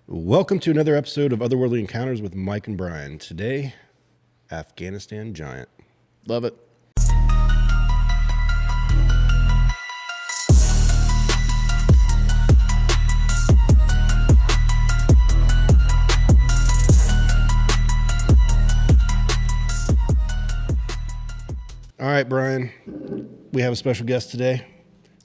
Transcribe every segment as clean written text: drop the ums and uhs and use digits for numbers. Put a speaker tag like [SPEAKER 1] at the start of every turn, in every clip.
[SPEAKER 1] Welcome to another episode of Otherworldly Encounters with Mike and Brian. Today, Afghanistan Giant.
[SPEAKER 2] Love it.
[SPEAKER 1] All right, Brian, we have a special guest today.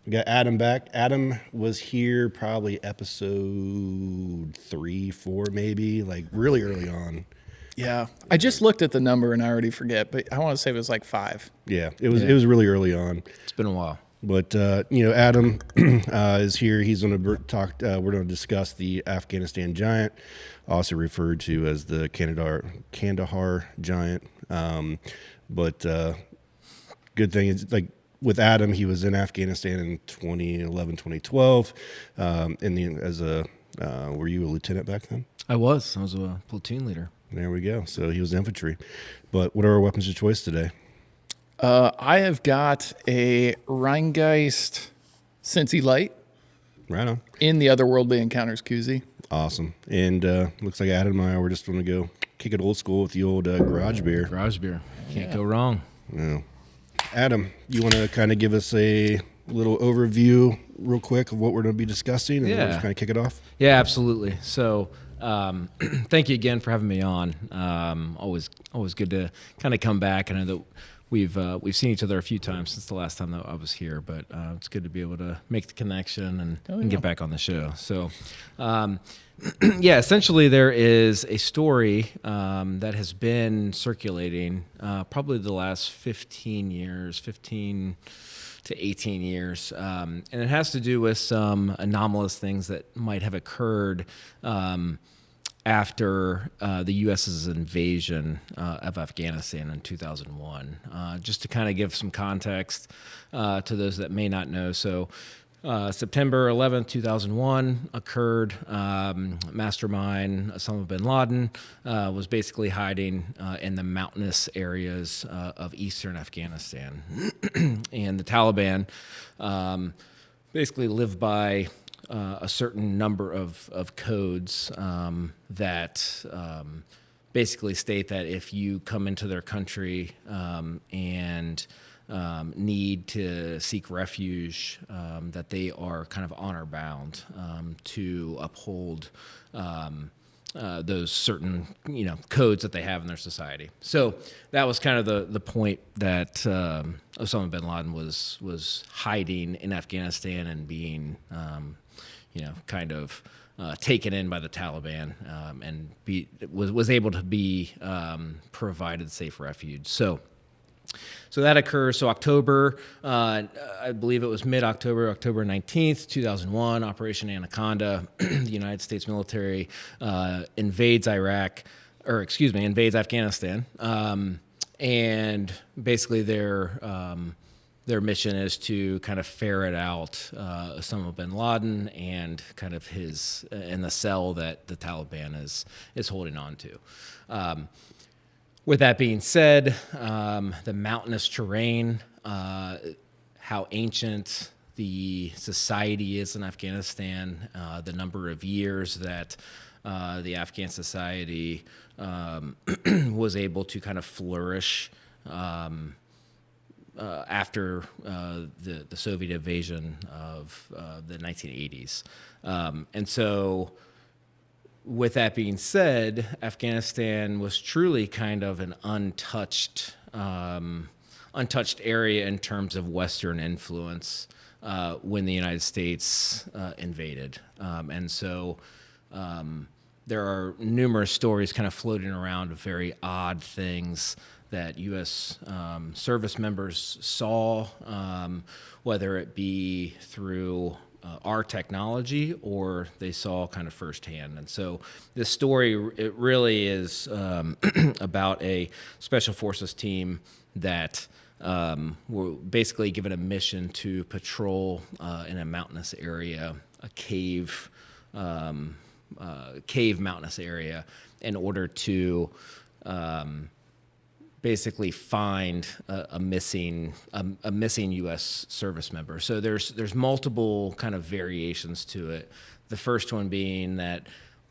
[SPEAKER 1] We got Adam back. Adam was here probably episode 3, 4, maybe, like really early on.
[SPEAKER 2] Yeah. I just looked at the number and I already forget, but I want to say it was like 5.
[SPEAKER 1] Yeah, it was really early on.
[SPEAKER 3] It's been a while.
[SPEAKER 1] But, Adam is here. He's going to talk, we're going to discuss the Afghanistan Giant, also referred to as the Kandahar Giant. Good thing is, like, with Adam, he was in Afghanistan in 2011, 2012. Were you a lieutenant back then?
[SPEAKER 3] I was a platoon leader.
[SPEAKER 1] There we go. So he was infantry. But what are our weapons of choice today?
[SPEAKER 2] I have got a Rheingeist Cincy Light
[SPEAKER 1] Right on.
[SPEAKER 2] in the Otherworldly Encounters koozie.
[SPEAKER 1] Awesome. And looks like Adam and I, we're just going to go kick it old school with the old garage beer.
[SPEAKER 3] Garage beer. Can't go wrong.
[SPEAKER 1] No. Adam, you want to kind of give us a little overview real quick of what we're going to be discussing, and then we'll just kind of kick it off?
[SPEAKER 3] Yeah, absolutely. So thank you again for having me on. Always good to kind of come back. I know that we've seen each other a few times since the last time that I was here, but it's good to be able to make the connection and get back on the show. So essentially there is a story that has been circulating probably the last 15 to 18 years. And it has to do with some anomalous things that might have occurred after the U.S.'s invasion of Afghanistan in 2001. Just to kind of give some context to those that may not know. So September 11th, 2001 occurred. Mastermind Osama bin Laden was basically hiding in the mountainous areas of eastern Afghanistan. And the Taliban basically lived by a certain number of codes that basically state that if you come into their country and need to seek refuge, that they are kind of honor bound to uphold those certain codes that they have in their society. So that was kind of the point that Osama bin Laden was hiding in Afghanistan and being kind of taken in by the Taliban and was able to be provided safe refuge. So that occurs. So October, I believe it was mid-October, October 19th, 2001, Operation Anaconda. The United States military invades Afghanistan, and basically their mission is to kind of ferret out Osama bin Laden and kind of his in the cell that the Taliban is holding on to. With that being said, the mountainous terrain, how ancient the society is in Afghanistan, the number of years that the Afghan society was able to kind of flourish after the Soviet invasion of the 1980s. And so with that being said, Afghanistan was truly kind of an untouched area in terms of Western influence when the United States invaded. And so there are numerous stories kind of floating around of very odd things that U.S. Service members saw, whether it be through our technology or they saw kind of firsthand. And so this story, it really is about a special forces team that were basically given a mission to patrol in a mountainous area, a cave mountainous area, in order to basically find a missing U.S. service member. So there's multiple kind of variations to it. The first one being that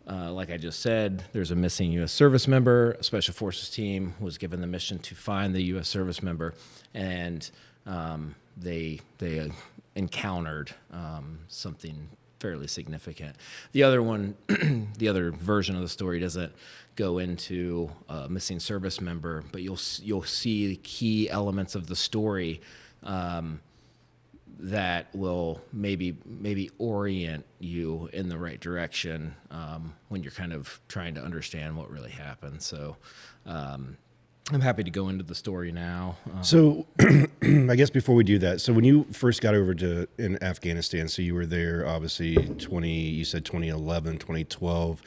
[SPEAKER 3] like I just said, there's a missing U.S. service member. A special forces team was given the mission to find the U.S. service member, and they encountered something fairly significant. The other one, the other version of the story doesn't go into a missing service member, but you'll see key elements of the story that will maybe orient you in the right direction when you're kind of trying to understand what really happened. So I'm happy to go into the story now.
[SPEAKER 1] So I guess before we do that, so when you first got over to in Afghanistan, so you were there obviously you said 2011, 2012,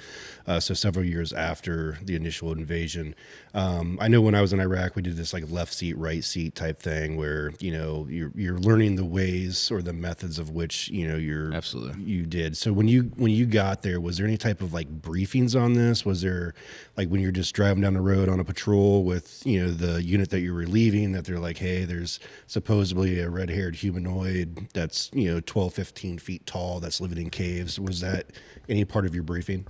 [SPEAKER 1] so several years after the initial invasion. I know when I was in Iraq, we did this like left seat, right seat type thing where, you're learning the ways or the methods of which,
[SPEAKER 3] Absolutely.
[SPEAKER 1] you did. So when you got there, was there any type of like briefings on this? Was there like when you're just driving down the road on a patrol with, the unit that you were leaving, that they're like, hey, there's supposedly a red-haired humanoid that's, 12, 15 feet tall that's living in caves. Was that any part of your briefing?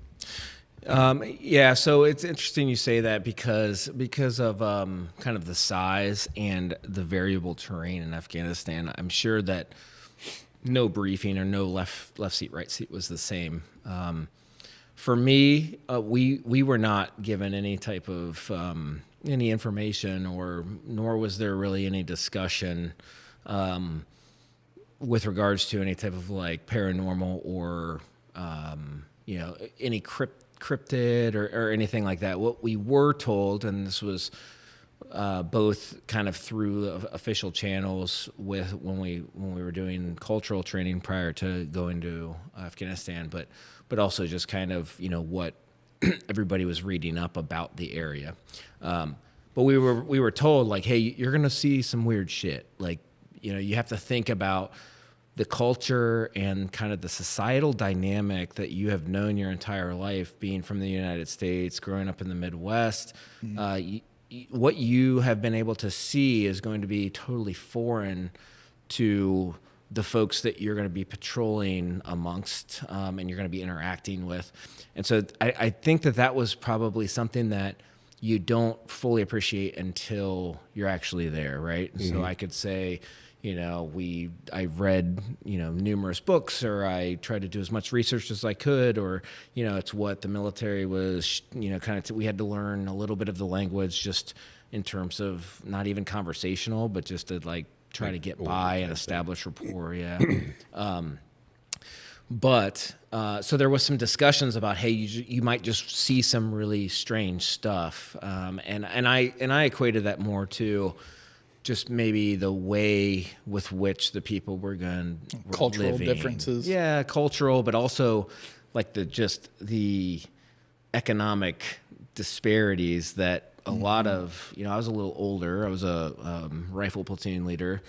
[SPEAKER 3] Yeah, so it's interesting you say that because of kind of the size and the variable terrain in Afghanistan. I'm sure that no briefing or no left seat, right seat was the same. For me, we were not given any type of any information, nor was there really any discussion with regards to any type of like paranormal or any cryptid or anything like that. What we were told, and this was both kind of through official channels when we were doing cultural training prior to going to Afghanistan, but also just kind of what everybody was reading up about the area. But we were told like, hey, you're gonna see some weird shit. Like, you have to think about the culture and kind of the societal dynamic that you have known your entire life, being from the United States, growing up in the Midwest. What you have been able to see is going to be totally foreign to the folks that you're going to be patrolling amongst, and you're going to be interacting with. And so I think that was probably something that you don't fully appreciate until you're actually there, right? Mm-hmm. So I could say, I read, numerous books, or I tried to do as much research as I could, or, it's what the military was, we had to learn a little bit of the language just in terms of not even conversational, but just to like try to get by and establish rapport. Yeah. But so there was some discussions about, hey, you might just see some really strange stuff, and I equated that more to just maybe the way with which the people were
[SPEAKER 2] cultural
[SPEAKER 3] living.
[SPEAKER 2] Differences.
[SPEAKER 3] Yeah, cultural, but also like the economic disparities that a lot of, I was a little older. I was a rifle platoon leader.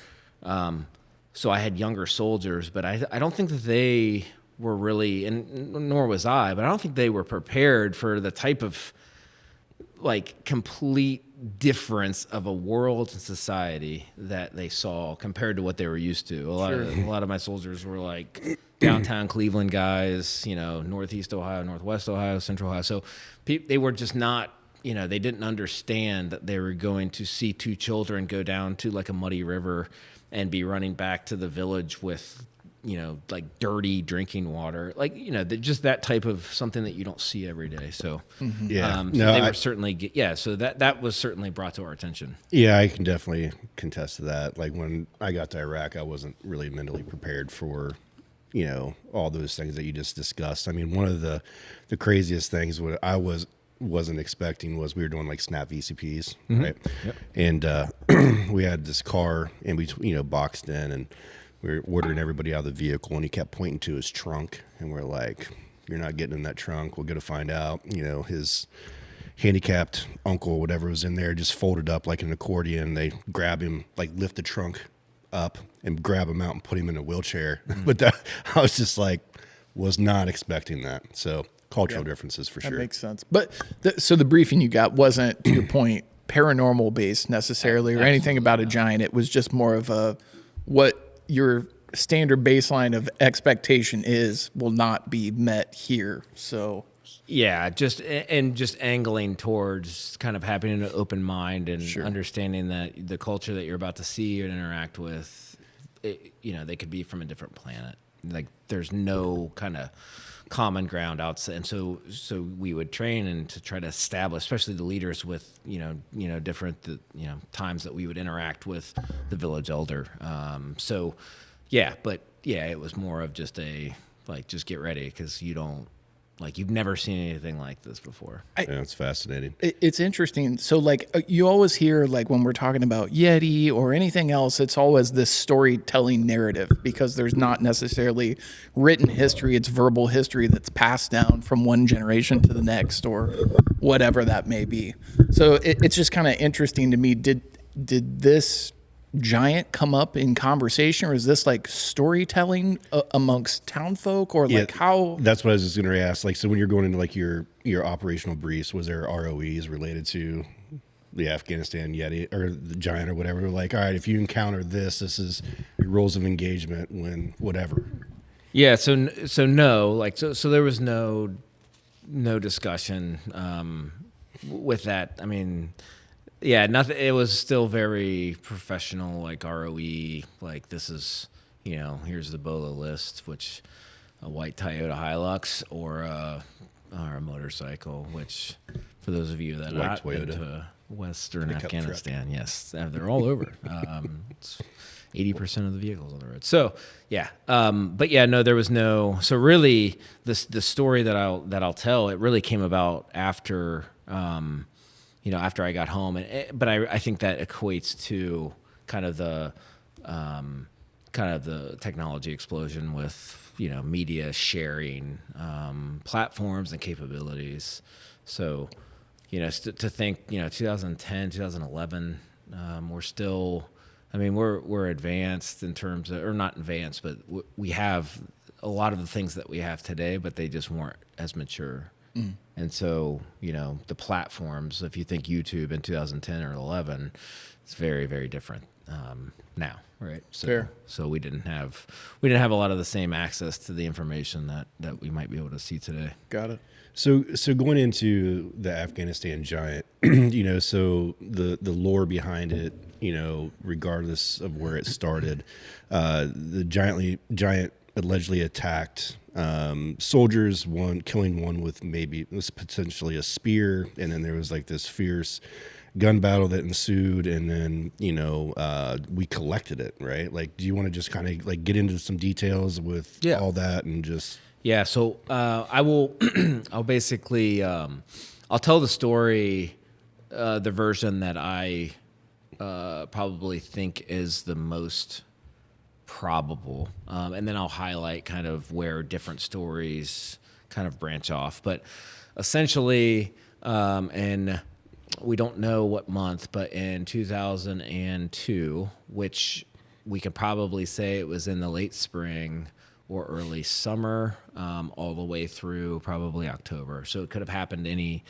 [SPEAKER 3] So I had younger soldiers, but I don't think that they were really, and nor was I, but I don't think they were prepared for the type of like complete difference of a world and society that they saw compared to what they were used to. A lot of my soldiers were like downtown Cleveland guys, Northeast Ohio, Northwest Ohio, Central Ohio. So they were just not, they didn't understand that they were going to see two children go down to like a muddy river and be running back to the village with, like dirty drinking water, like, just that type of something that you don't see every day. So, so that was certainly brought to our attention.
[SPEAKER 1] Yeah, I can definitely contest to that. Like when I got to Iraq, I wasn't really mentally prepared for, all those things that you just discussed. I mean, one of the craziest things what I wasn't expecting was we were doing like snap VCPs, right? Yep. And we had this car and we, boxed in, and we were ordering everybody out of the vehicle, and he kept pointing to his trunk, and we're like, you're not getting in that trunk. We're going to find out, his handicapped uncle, whatever was in there, just folded up like an accordion. They grab him, like lift the trunk up and grab him out and put him in a wheelchair. But I was just like, was not expecting that. So cultural differences for sure.
[SPEAKER 2] That makes sense. But so the briefing you got wasn't, to your point, paranormal based necessarily or anything about a giant. It was just more of what your standard baseline of expectation will not be met here. So
[SPEAKER 3] Yeah, just angling towards kind of having an open mind and understanding that the culture that you're about to see and interact with, they could be from a different planet. Like there's no kind of common ground outside, and so we would train and to try to establish, especially the leaders, with different times that we would interact with the village elder. It was more of just just get ready because you've never seen anything like this before.
[SPEAKER 1] Yeah, it's fascinating.
[SPEAKER 2] It's interesting. So, you always hear, when we're talking about Yeti or anything else, it's always this storytelling narrative because there's not necessarily written history. It's verbal history that's passed down from one generation to the next or whatever that may be. So, it's just kind of interesting to me. Did this giant come up in conversation, or is this storytelling amongst townfolk, or how?
[SPEAKER 1] That's what I was just going to ask. So when you're going into your operational briefs, was there ROEs related to the Afghanistan Yeti or the giant or whatever? All right, if you encounter this is your rules of engagement when whatever.
[SPEAKER 3] Yeah. So no, so there was no discussion with that. I mean. Yeah, nothing. It was still very professional, ROE. This is, here's the BOLA list, which a white Toyota Hilux or a motorcycle. Which, for those of you that are not into Western Afghanistan, yes, they're all over. It's 80% of the vehicles on the road. So yeah, but yeah, no, there was no. So really, the story that I'll tell, it really came about after. After I got home, but I think that equates to kind of the technology explosion with media sharing platforms and capabilities. So to think 2010, 2011, we're still. I mean, we're advanced in terms of, or not advanced, but we have a lot of the things that we have today, but they just weren't as mature. Mm. And so, the platforms, if you think YouTube in 2010 or 11, it's very, very different now, right? So,
[SPEAKER 2] Fair.
[SPEAKER 3] So we didn't have a lot of the same access to the information that we might be able to see today.
[SPEAKER 2] Got it.
[SPEAKER 1] So going into the Afghanistan giant, so the lore behind it, regardless of where it started, the giant allegedly attacked soldiers, killing one with it was potentially a spear, and then there was this fierce gun battle that ensued, and then we collected it, right? Do you want to just kind of get into some details with all that and just
[SPEAKER 3] so I will I'll basically I'll tell the story, the version that I probably think is the most probable, and then I'll highlight kind of where different stories kind of branch off. But essentially, and we don't know what month, but in 2002, which we could probably say it was in the late spring or early summer, all the way through probably October. So it could have happened in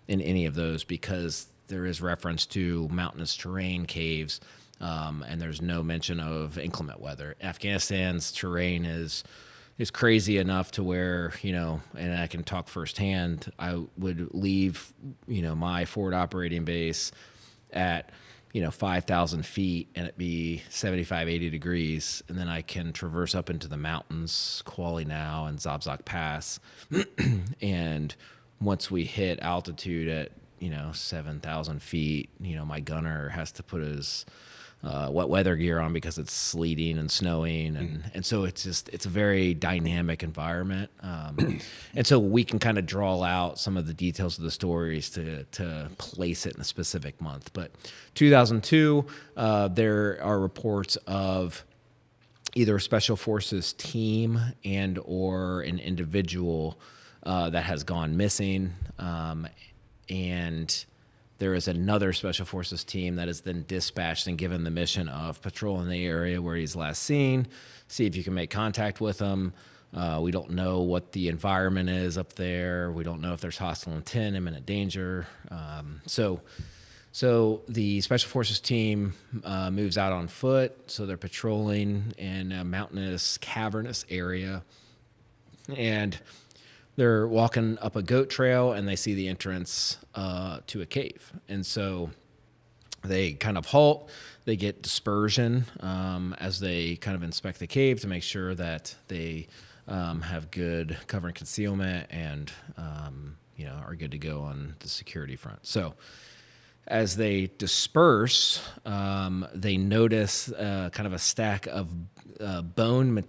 [SPEAKER 3] any of those because there is reference to mountainous terrain, caves, and there's no mention of inclement weather. Afghanistan's terrain is crazy enough to where, and I can talk firsthand, I would leave, my forward operating base at, 5,000 feet and it be 75, 80 degrees. And then I can traverse up into the mountains, Kuali Now and Zabzak Pass. And once we hit altitude at, 7,000 feet, my gunner has to put his wet weather gear on because it's sleeting and snowing, and so it's a very dynamic environment, and so we can kind of draw out some of the details of the stories to place it in a specific month. But 2002, there are reports of either a special forces team and or an individual that has gone missing, and there is another special forces team that is then dispatched and given the mission of patrolling the area where he's last seen, see if you can make contact with him. We don't know what the environment is up there. We don't know if there's hostile intent, imminent danger. So the special forces team moves out on foot. So they're patrolling in a mountainous, cavernous area. And they're walking up a goat trail and they see the entrance to a cave. And so they kind of halt. They get dispersion as they kind of inspect the cave to make sure that they have good cover and concealment and are good to go on the security front. So as they disperse, they notice kind of a stack of bone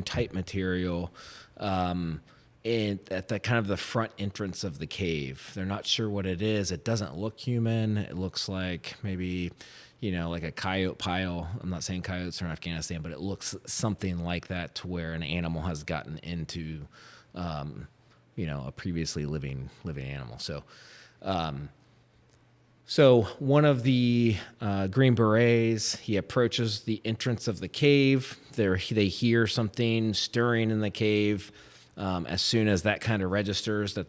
[SPEAKER 3] type material at the kind of the front entrance of the cave. They're not sure what it is. It doesn't look human. It looks like maybe, like a coyote pile. I'm not saying coyotes are in Afghanistan, but it looks something like that, to where an animal has gotten into, a previously living animal. So one of the Green Berets, he approaches the entrance of the cave. They hear something stirring in the cave. As soon as that kind of registers that,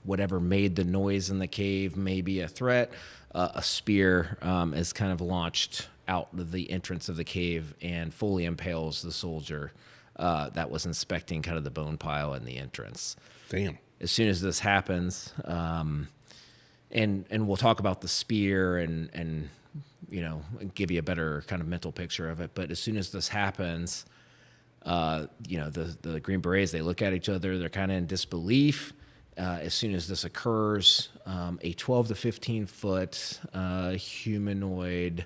[SPEAKER 3] whatever made the noise in the cave may be a threat, a spear is kind of launched out of the entrance of the cave and fully impales the soldier that was inspecting kind of the bone pile in the entrance.
[SPEAKER 1] Damn.
[SPEAKER 3] As soon as this happens, and we'll talk about the spear and give you a better kind of mental picture of it. But as soon as this happens, the Green Berets, they look at each other. They're kind of in disbelief. As soon as this occurs, a 12 to 15 foot humanoid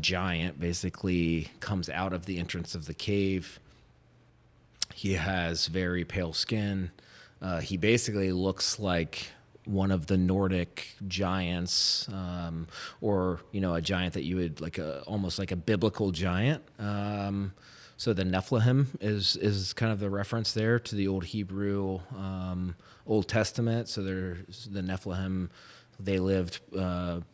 [SPEAKER 3] giant basically comes out of the entrance of the cave. He has very pale skin. He basically looks like one of the Nordic giants, or a giant that you would almost like a biblical giant. So the Nephilim is kind of the reference there to the old Hebrew Old Testament. So there's the Nephilim. They lived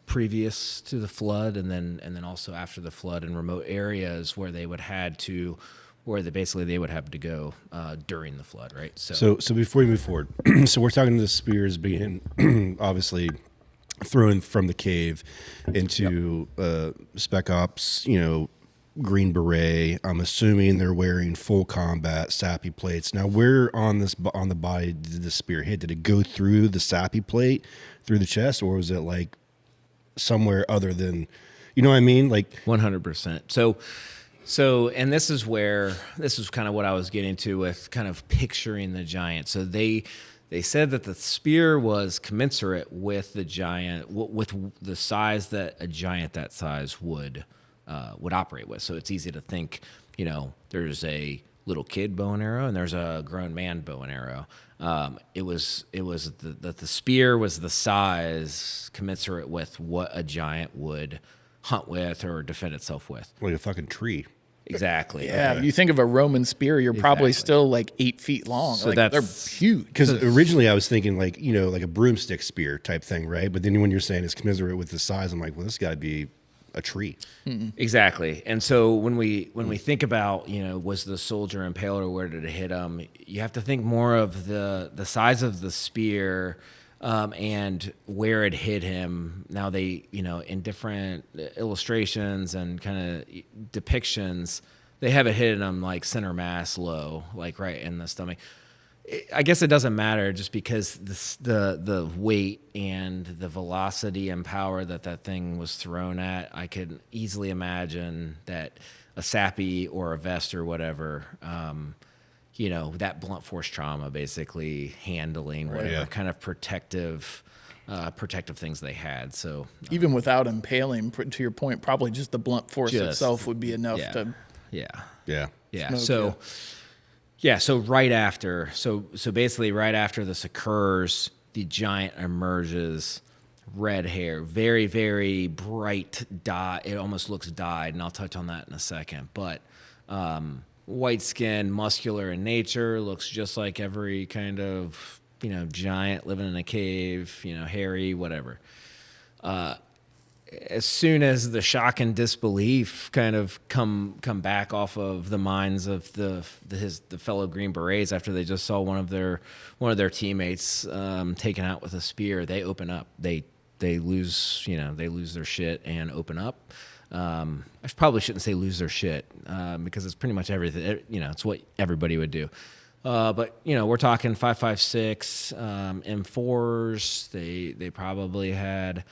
[SPEAKER 3] previous to the flood, and then also after the flood in remote areas where they would have to go during the flood, right?
[SPEAKER 1] So before we move forward, so we're talking the spears being obviously thrown from the cave into Spec Ops, Green Beret. I'm assuming they're wearing full combat SAPI plates. Now, where on the body did the spear hit? Did it go through the SAPI plate, through the chest, or was it like somewhere other than, you know what I mean? Like
[SPEAKER 3] 100%. So, and this is kind of what I was getting to with kind of picturing the giant. So they said that the spear was commensurate with the giant, with the size that a giant that size would operate with. So it's easy to think, there's a little kid bow and arrow and there's a grown man bow and arrow. It was the spear was the size commensurate with what a giant would hunt with or defend itself with.
[SPEAKER 1] like a fucking tree.
[SPEAKER 3] Exactly.
[SPEAKER 2] Yeah, you think of a Roman spear, you're probably still like 8 feet long.
[SPEAKER 3] So
[SPEAKER 2] they're huge.
[SPEAKER 1] Because originally I was thinking like a broomstick spear type thing, right? But then when you're saying it's commensurate with the size, I'm like, well, this got to be a tree.
[SPEAKER 3] Exactly. And so when we think about, was the soldier impaled or where did it hit him, you have to think more of the size of the spear and where it hit him. Now they, in different illustrations and kind of depictions, they have it hitting him like center mass low, like right in the stomach. I guess it doesn't matter just because the weight and the velocity and power that thing was thrown at. I could easily imagine that a SAPI or a vest or whatever, that blunt force trauma basically handling whatever kind of protective things they had. So
[SPEAKER 2] even without impaling, to your point, probably just the blunt force itself would be enough to.
[SPEAKER 1] Yeah.
[SPEAKER 3] So. Yeah, so right after this occurs, the giant emerges, red hair, very, very bright dye. It almost looks dyed, and I'll touch on that in a second. But white skin, muscular in nature, looks just like every kind of, giant living in a cave, hairy, whatever. As soon as the shock and disbelief kind of come back off of the minds of the fellow Green Berets after they just saw one of their teammates taken out with a spear, they open up. They lose their shit and open up. I probably shouldn't say lose their shit because it's pretty much everything. It's what everybody would do. But we're talking 5.56 M4s. They probably had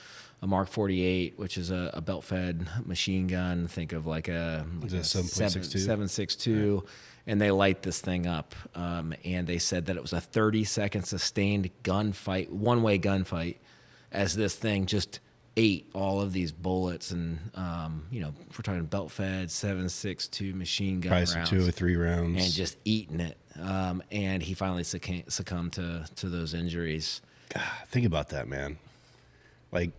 [SPEAKER 3] a Mark 48, which is a belt-fed machine gun. Think of like a 7.62, and they light this thing up. And they said that it was a 30-second sustained gunfight, one-way gunfight, as this thing just ate all of these bullets. And if we're talking belt-fed 7.62 machine gun
[SPEAKER 1] Probably
[SPEAKER 3] rounds,
[SPEAKER 1] 2 or 3 rounds,
[SPEAKER 3] and just eating it. And he finally succumbed to those injuries.
[SPEAKER 1] God, think about that, man. Like,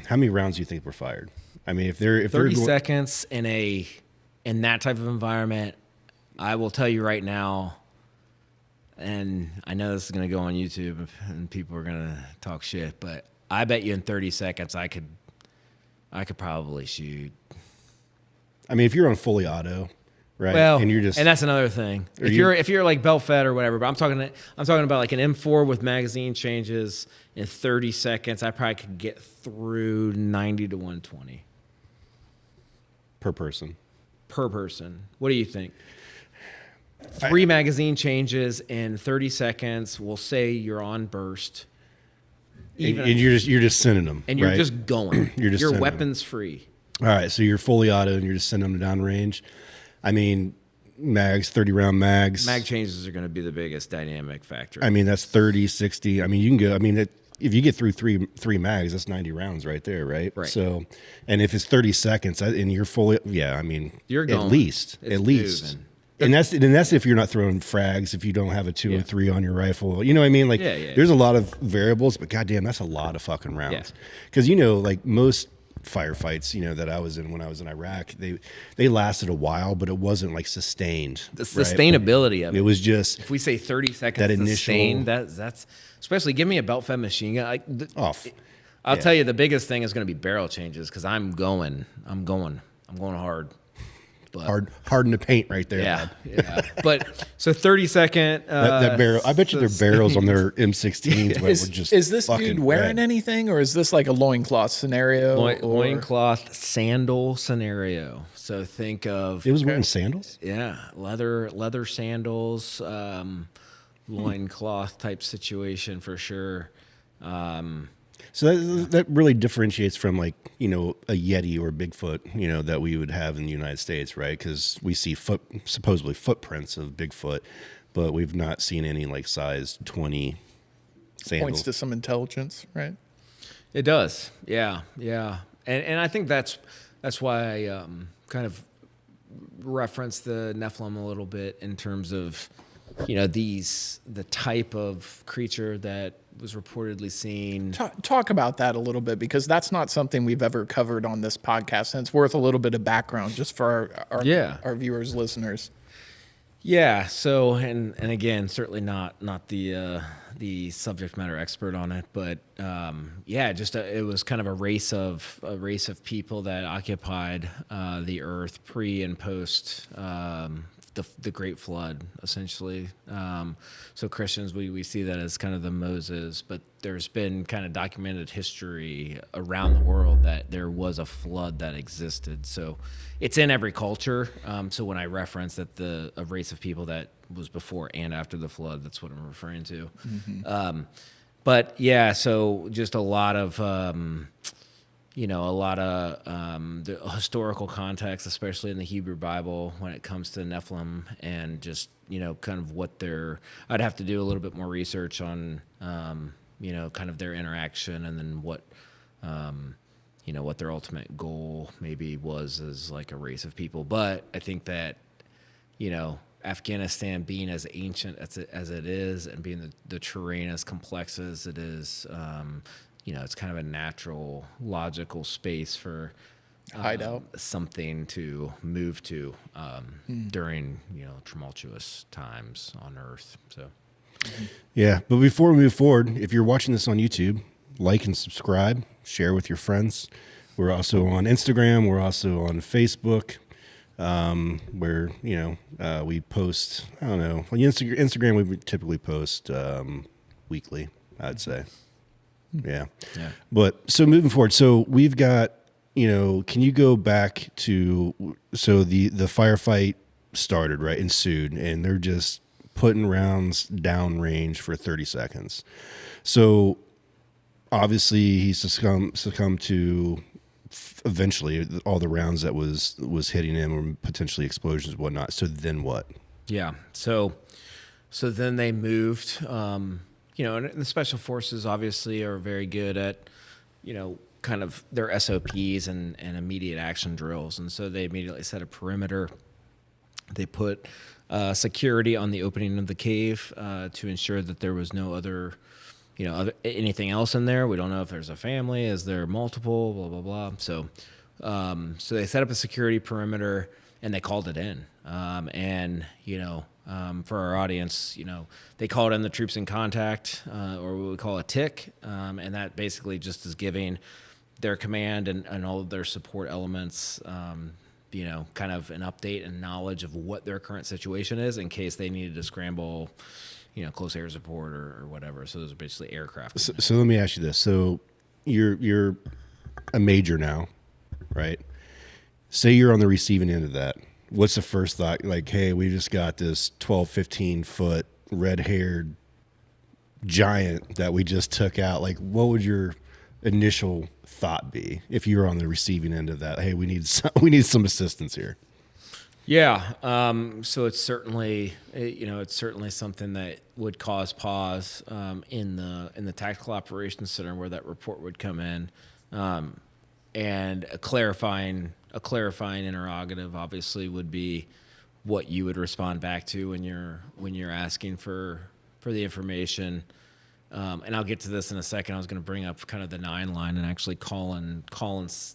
[SPEAKER 1] how many rounds do you think were fired? I mean, if
[SPEAKER 3] 30 seconds in that type of environment, I will tell you right now, and I know this is going to go on YouTube and people are going to talk shit, but I bet you in 30 seconds I could probably shoot.
[SPEAKER 1] I mean, if you're on fully auto, right?
[SPEAKER 3] Well,
[SPEAKER 1] and
[SPEAKER 3] that's another thing. If you're like belt fed or whatever, but I'm talking about like an M4 with magazine changes in 30 seconds. I probably could get through 90 to 120
[SPEAKER 1] per person.
[SPEAKER 3] What do you think? 3 magazine changes in 30 seconds. We'll say you're on burst.
[SPEAKER 1] And you're just sending them,
[SPEAKER 3] and you're
[SPEAKER 1] right?
[SPEAKER 3] just going. You're weapons
[SPEAKER 1] them.
[SPEAKER 3] Free.
[SPEAKER 1] All right, so you're fully auto and you're just sending them down range. I mean, mags, 30-round mags.
[SPEAKER 3] Mag changes are going to be the biggest dynamic factor.
[SPEAKER 1] I mean, that's 30, 60. I mean, you can go. I mean, if you get through three mags, that's 90 rounds right there, right?
[SPEAKER 3] Right.
[SPEAKER 1] So, and if it's 30 seconds and you're fully, I mean,
[SPEAKER 3] you're going.
[SPEAKER 1] At least.
[SPEAKER 3] Moving.
[SPEAKER 1] And that's if you're not throwing frags, if you don't have a 203 on your rifle. You know what I mean? Like, there's a lot of variables, but goddamn, that's a lot of fucking rounds. Because, like most firefights, that I was in when I was in Iraq, they lasted a while, but it wasn't like sustained.
[SPEAKER 3] The sustainability of it.
[SPEAKER 1] It was just,
[SPEAKER 3] if we say 30 seconds
[SPEAKER 1] that initial,
[SPEAKER 3] sustained, that's especially give me a belt fed machine gun. I'll tell you, the biggest thing is going to be barrel changes because I'm going hard.
[SPEAKER 1] But hard in the paint right there.
[SPEAKER 3] Yeah. But so 30-second.
[SPEAKER 1] That barrel. I bet you their barrels on their M16s were just.
[SPEAKER 2] Is this dude wearing anything, or is this like a loincloth scenario?
[SPEAKER 3] Loincloth sandal scenario. So think of.
[SPEAKER 1] It was wearing sandals.
[SPEAKER 3] Yeah, leather sandals, loincloth type situation for sure.
[SPEAKER 1] So that really differentiates from like, a Yeti or Bigfoot, that we would have in the United States, right? Because we see supposedly footprints of Bigfoot, but we've not seen any like size 20 sandals.
[SPEAKER 2] Points to some intelligence, right?
[SPEAKER 3] It does, yeah. And I think that's why I kind of reference the Nephilim a little bit in terms of, the type of creature that was reportedly seen.
[SPEAKER 2] Talk about that a little bit, because that's not something we've ever covered on this podcast, and it's worth a little bit of background just for our viewers, listeners.
[SPEAKER 3] Yeah. So, and again, certainly not the subject matter expert on it, but it was kind of a race of people that occupied the earth pre and post the Great Flood, essentially. So Christians, we see that as kind of the Moses, but there's been kind of documented history around the world that there was a flood that existed. So it's in every culture. So when I reference that a race of people that was before and after the flood, that's what I'm referring to. Mm-hmm. But yeah, so just a lot of the historical context, especially in the Hebrew Bible, when it comes to Nephilim, and just, kind of what I'd have to do a little bit more research on, kind of their interaction, and then what their ultimate goal maybe was as like a race of people. But I think that, Afghanistan being as ancient as it is, and being the terrain as complex as it is, it's kind of a natural, logical space for
[SPEAKER 2] hideout,
[SPEAKER 1] something to move to during tumultuous times on Earth. So, yeah. But before we move forward, if you're watching this on YouTube, like and subscribe, share with your friends. We're also on Instagram. We're also on Facebook. Where we post. I don't know. On Instagram, we typically post weekly, I'd say. Yeah. But so moving forward, so we've got, can you go back to, so the firefight started, right, ensued, and they're just putting rounds downrange for 30 seconds. So obviously he succumbed to eventually all the rounds that was hitting him or potentially explosions and whatnot. So then what?
[SPEAKER 3] Yeah. So then they moved, and the special forces obviously are very good at, kind of their SOPs and immediate action drills. And so they immediately set a perimeter. They put security on the opening of the cave to ensure that there was no other, anything else in there. We don't know if there's a family, is there multiple, blah, blah, blah. So they set up a security perimeter and they called it in. For our audience, they called in the troops in contact, or what we call a tick. And that basically just is giving their command and all of their support elements, kind of an update and knowledge of what their current situation is in case they needed to scramble, close air support or whatever. So those are basically aircraft.
[SPEAKER 1] So let me ask you this. So you're a major now, right? Say you're on the receiving end of that. What's the first thought? Like, hey, we just got this 12, 15 foot red-haired giant that we just took out. Like, what would your initial thought be if you were on the receiving end of that? Hey, we need some assistance here.
[SPEAKER 3] Yeah. So it's certainly something that would cause pause in the tactical operations center where that report would come in, and a clarifying interrogative obviously would be what you would respond back to when you're asking for the information. And I'll get to this in a second. I was going to bring up kind of the 9 line and actually calling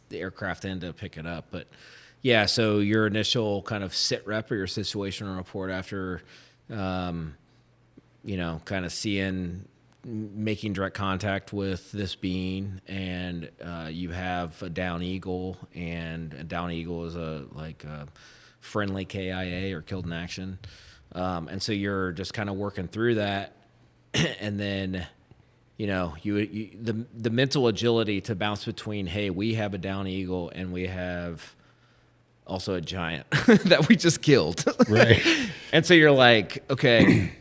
[SPEAKER 3] the aircraft in to pick it up. But yeah, so your initial kind of sit rep or your situational report after, kind of making direct contact with this being, and you have a down eagle, and a down eagle is a friendly KIA or killed in action. And so you're just kind of working through that. And then, the mental agility to bounce between, hey, we have a down eagle and we have also a giant that we just killed.
[SPEAKER 1] Right.
[SPEAKER 3] And so you're like, okay,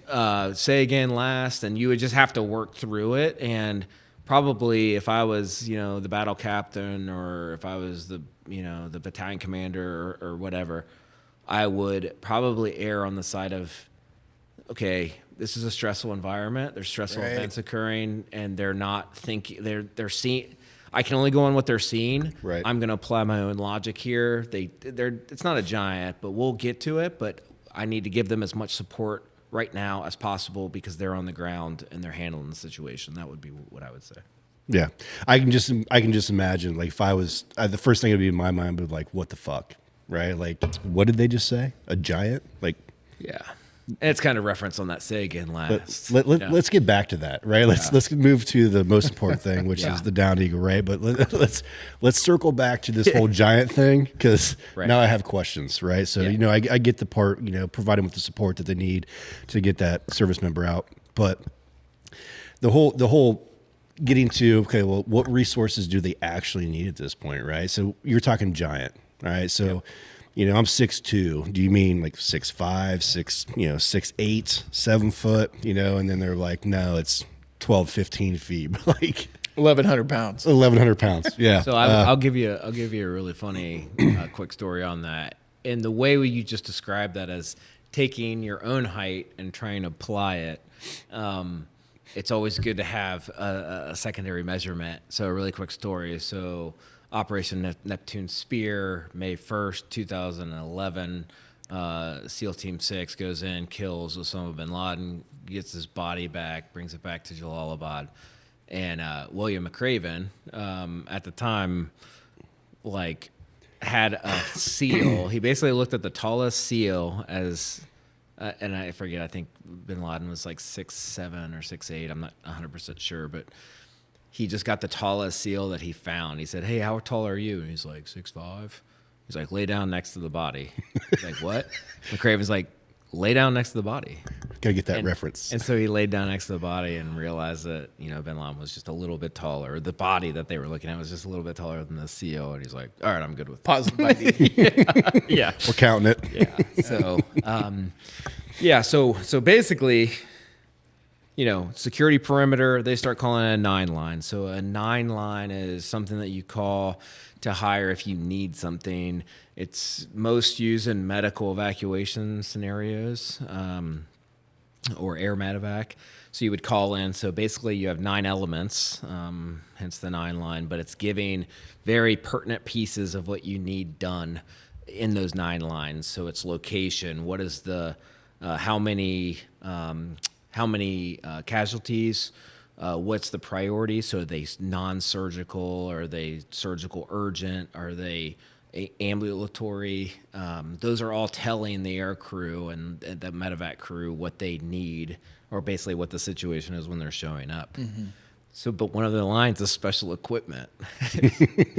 [SPEAKER 3] say again last, and you would just have to work through it. And probably if I was, the battle captain, or if I was the battalion commander or whatever, I would probably err on the side of, okay, this is a stressful environment. There's stressful events occurring, and they're not thinking. They're seeing. I can only go on what they're seeing.
[SPEAKER 1] Right.
[SPEAKER 3] I'm going to apply my own logic here. It's not a giant, but we'll get to it. But I need to give them as much support right now as possible because they're on the ground and they're handling the situation. That would be what I would say.
[SPEAKER 1] Yeah, I can just imagine, like, if I was the first thing that would be in my mind would be like, what the fuck, right? Like, what did they just say? A giant? Like,
[SPEAKER 3] yeah. And it's kind of reference on that say again last.
[SPEAKER 1] Let's get back to that, right? Let's move to the most important thing, which is the down eagle, right? But let's circle back to this whole giant thing, because now I have questions, right? So I get the part, provide them with the support that they need to get that service member out, but the whole getting to, okay, well, what resources do they actually need at this point, right? So you're talking giant, all right? So. I'm 6'2". Do you mean like 6'5", 6'8", 7 foot? And then they're like, no, it's 12, 15 feet, like
[SPEAKER 2] 1,100 pounds.
[SPEAKER 1] 1,100 pounds. Yeah.
[SPEAKER 3] So I'll give you a really funny quick story on that. And the way you just described that as taking your own height and trying to apply it, it's always good to have a secondary measurement. So a really quick story. So Operation Neptune Spear, May 1st, 2011. SEAL Team 6 goes in, kills Osama bin Laden, gets his body back, brings it back to Jalalabad. And William McRaven, at the time, had a seal. He basically looked at the tallest seal as, and I forget, I think bin Laden was like 6'7" or 6'8". I'm not 100% sure, but he just got the tallest seal that he found. He said, hey, how tall are you? And he's like, 6'5". He's like, lay down next to the body. He's like, what? McRaven's like, lay down next to the body.
[SPEAKER 1] Gotta get that reference.
[SPEAKER 3] And so he laid down next to the body and realized that, bin Laden was just a little bit taller. The body that they were looking at was just a little bit taller than the seal. And he's like, all right, I'm good with that.
[SPEAKER 2] Positive ID.
[SPEAKER 3] Yeah.
[SPEAKER 1] We're counting it.
[SPEAKER 3] Yeah. So, Yeah. So basically, security perimeter, they start calling it a 9 line. So a 9 line is something that you call to hire if you need something. It's most used in medical evacuation scenarios, or air medevac. So you would call in. So basically you have 9 elements, hence the 9 line, but it's giving very pertinent pieces of what you need done in those 9 lines. So it's location. What is the, how many casualties? What's the priority? So are they non-surgical? Are they surgical urgent? Are they ambulatory? Those are all telling the air crew and the medevac crew what they need, or basically what the situation is when they're showing up. Mm-hmm. So, but one of the lines is special equipment.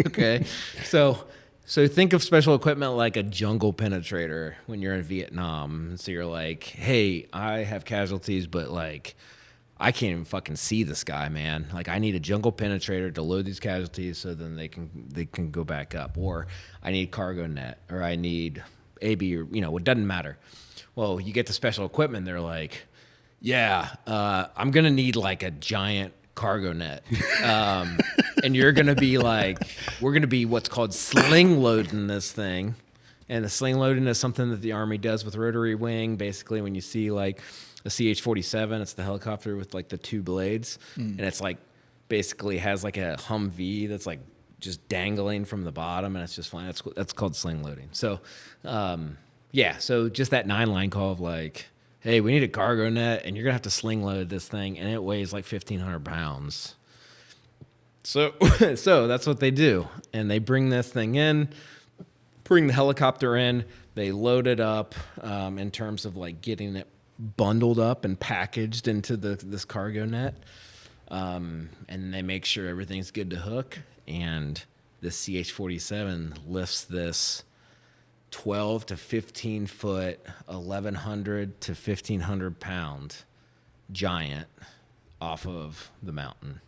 [SPEAKER 3] Okay, so think of special equipment like a jungle penetrator when you're in Vietnam. So you're like, hey, I have casualties, but like, I can't even fucking see this guy, man. Like, I need a jungle penetrator to load these casualties so then they can go back up. Or I need cargo net, or I need AB, or it doesn't matter. Well, you get the special equipment, they're like, yeah, I'm gonna need like a giant cargo net, and you're gonna be like, we're gonna be what's called sling loading this thing. And the sling loading is something that the Army does with rotary wing. Basically, when you see like a CH-47, it's the helicopter with like the 2 blades, and it's like basically has like a Humvee that's like just dangling from the bottom, and it's just flying. That's called sling loading. So, so just that 9 line call of like, hey, we need a cargo net, and you're gonna have to sling load this thing, and it weighs like 1,500 pounds. So that's what they do, and they bring this thing in. Bring the helicopter in, they load it up in terms of like getting it bundled up and packaged into this cargo net, and they make sure everything's good to hook, and the CH-47 lifts this 12 to 15 foot, 1,100 to 1,500 pound giant off of the mountain,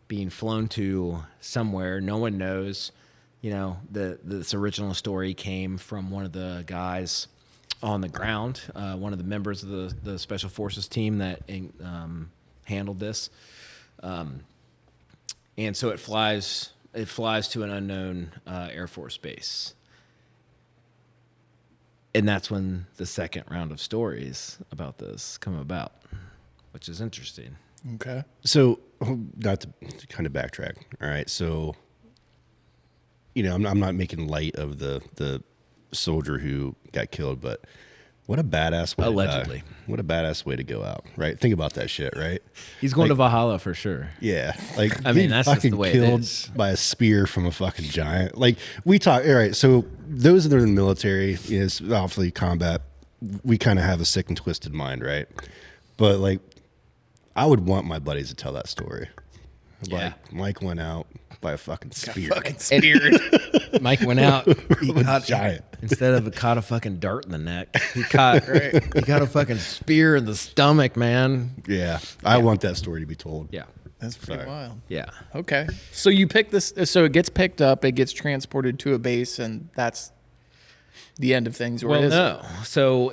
[SPEAKER 3] being flown to somewhere no one knows. This original story came from one of the guys on the ground, one of the members of the Special Forces team that handled this. And so it flies to an unknown Air Force base. And that's when the second round of stories about this come about, which is interesting.
[SPEAKER 2] Okay.
[SPEAKER 1] So, not to kind of backtrack. All right. So, I'm not making light of the soldier who got killed, but what a badass way
[SPEAKER 3] allegedly.
[SPEAKER 1] to die. What a badass way to go out, right? Think about that shit, right?
[SPEAKER 3] He's going to Valhalla for sure.
[SPEAKER 1] Yeah, like
[SPEAKER 3] I mean, that's just
[SPEAKER 1] fucking
[SPEAKER 3] the way it
[SPEAKER 1] killed
[SPEAKER 3] is.
[SPEAKER 1] by a spear from a fucking giant. Like we talk, all right. So those that are in the military is obviously combat. We kind of have a sick and twisted mind, right? But like, I would want my buddies to tell that story.
[SPEAKER 3] Yeah.
[SPEAKER 1] Like Mike went out by a fucking spear.
[SPEAKER 2] Fucking speared.
[SPEAKER 3] Mike went out. He caught
[SPEAKER 1] giant.
[SPEAKER 3] Instead of caught a fucking dart in the neck, he caught a fucking spear in the stomach, man.
[SPEAKER 1] Yeah, I want that story to be told.
[SPEAKER 3] Yeah,
[SPEAKER 2] That's pretty wild.
[SPEAKER 3] yeah.
[SPEAKER 2] Okay. So you pick this. So it gets picked up. It gets transported to a base, and that's the end of things. Or
[SPEAKER 3] Well,
[SPEAKER 2] is it?
[SPEAKER 3] no. So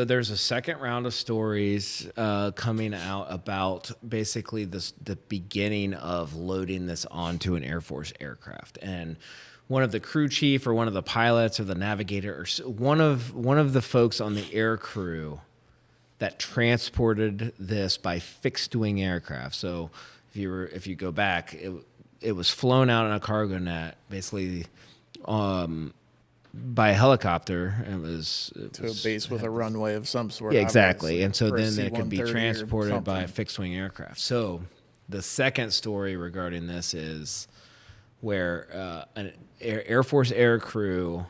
[SPEAKER 3] there's a second round of stories coming out about basically the beginning of loading this onto an Air Force aircraft, and one of the crew chief or one of the pilots or the navigator or one of the folks on the air crew that transported this by fixed wing aircraft. So if you go back, it was flown out in a cargo net, basically. By a helicopter. It was
[SPEAKER 2] To a base with a runway of some sort.
[SPEAKER 3] yeah, exactly.
[SPEAKER 2] obviously,
[SPEAKER 3] And so
[SPEAKER 2] or a
[SPEAKER 3] then it could be
[SPEAKER 2] C-130 or
[SPEAKER 3] transported by a
[SPEAKER 2] something.
[SPEAKER 3] fixed wing aircraft. So the second story regarding this is where an Air Force air crew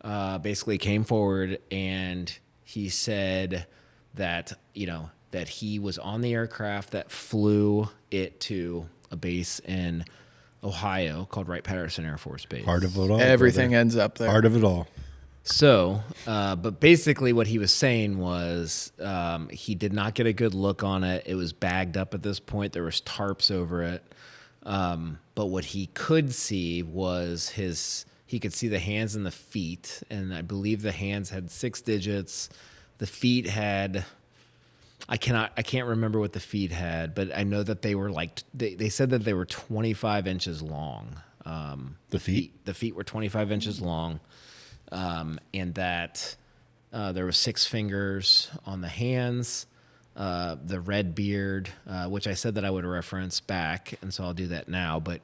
[SPEAKER 3] basically came forward, and he said that that he was on the aircraft that flew it to a base in Ohio called Wright-Patterson Air Force Base.
[SPEAKER 1] Heart of it all.
[SPEAKER 2] Everything
[SPEAKER 1] brother.
[SPEAKER 2] ends up there.
[SPEAKER 1] Heart of it all.
[SPEAKER 3] So, but basically what he was saying was he did not get a good look on it. It was bagged up at this point. There was tarps over it. But what he could see was he could see the hands and the feet. And I believe the hands had 6 digits. the feet had. I can't remember what the feet had, but I know that they were like they said that they were 25 inches long.
[SPEAKER 1] The feet?
[SPEAKER 3] The feet were 25 inches long, and that there were 6 fingers on the hands. The red beard, which I said that I would reference back, and so I'll do that now. But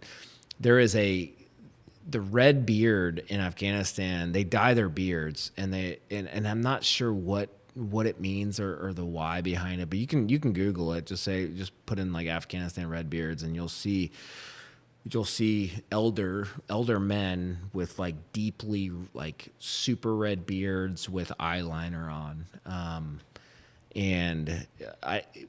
[SPEAKER 3] there is the red beard in Afghanistan. They dye their beards, and and I'm not sure what it means or the why behind it. But you can Google it. Just put in like Afghanistan red beards, and you'll see elder men with like deeply like super red beards with eyeliner on. And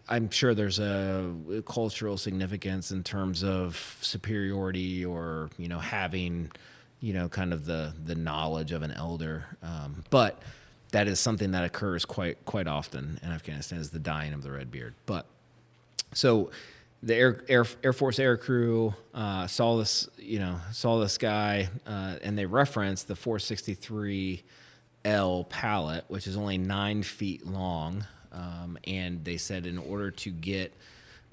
[SPEAKER 3] I'm sure there's a cultural significance in terms of superiority or, having, kind of the knowledge of an elder. But that is something that occurs quite often in Afghanistan, is the dyeing of the red beard. But so the Air Force air crew saw this guy, and they referenced the 463L pallet, which is only 9 feet long. And they said in order to get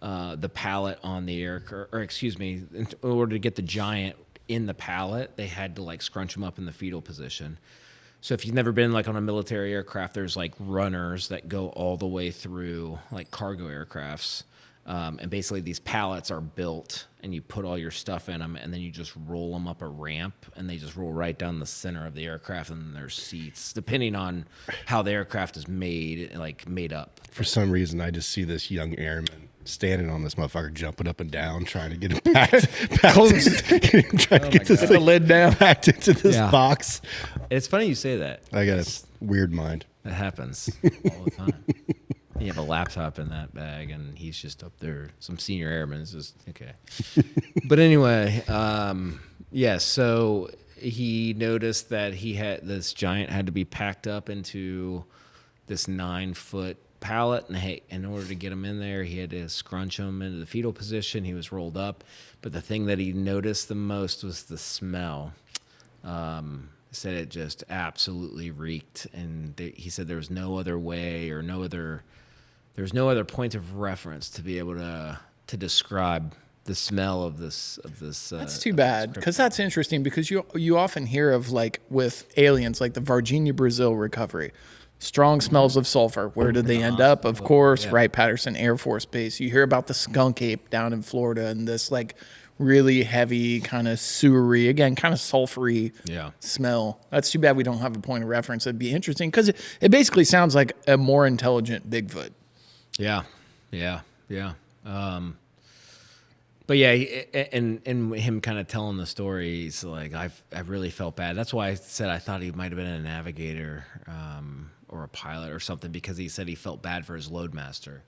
[SPEAKER 3] the pallet on the in order to get the Giant in the pallet, they had to like scrunch him up in the fetal position. So if you've never been like on a military aircraft, there's like runners that go all the way through like cargo aircrafts. And basically these pallets are built and you put all your stuff in them and then you just roll them up a ramp and they just roll right down the center of the aircraft, and then there's seats depending on how the aircraft is made up.
[SPEAKER 1] For some reason, I just see this young airman standing on this motherfucker, jumping up and down, trying to get it packed trying to get this thing
[SPEAKER 2] lid down,
[SPEAKER 1] packed into this box.
[SPEAKER 3] It's funny you say that.
[SPEAKER 1] I got a weird mind.
[SPEAKER 3] That happens all the time. You have a laptop in that bag, and he's just up there. Some senior airman is just okay. But anyway, so he noticed that this Giant had to be packed up into this 9-foot pallet, and in order to get him in there, he had to scrunch him into the fetal position. He was rolled up, but the thing that he noticed the most was the smell. He said it just absolutely reeked, and he said there was no other way or there's no other point of reference to be able to describe the smell of this.
[SPEAKER 2] That's too bad, because that's interesting, because you often hear of like with aliens, like the Varginha, Brazil recovery, strong smells of sulfur. Where did they end up? Of course, Wright-Patterson Air Force Base. You hear about the skunk ape down in Florida and this like really heavy kind of sewery, again, kind of sulfury smell. That's too bad we don't have a point of reference. It'd be interesting because it basically sounds like a more intelligent Bigfoot.
[SPEAKER 3] Yeah. But yeah, and him kind of telling the story, he's like, I really felt bad. That's why I said I thought he might have been a navigator or a pilot or something, because he said he felt bad for his loadmaster,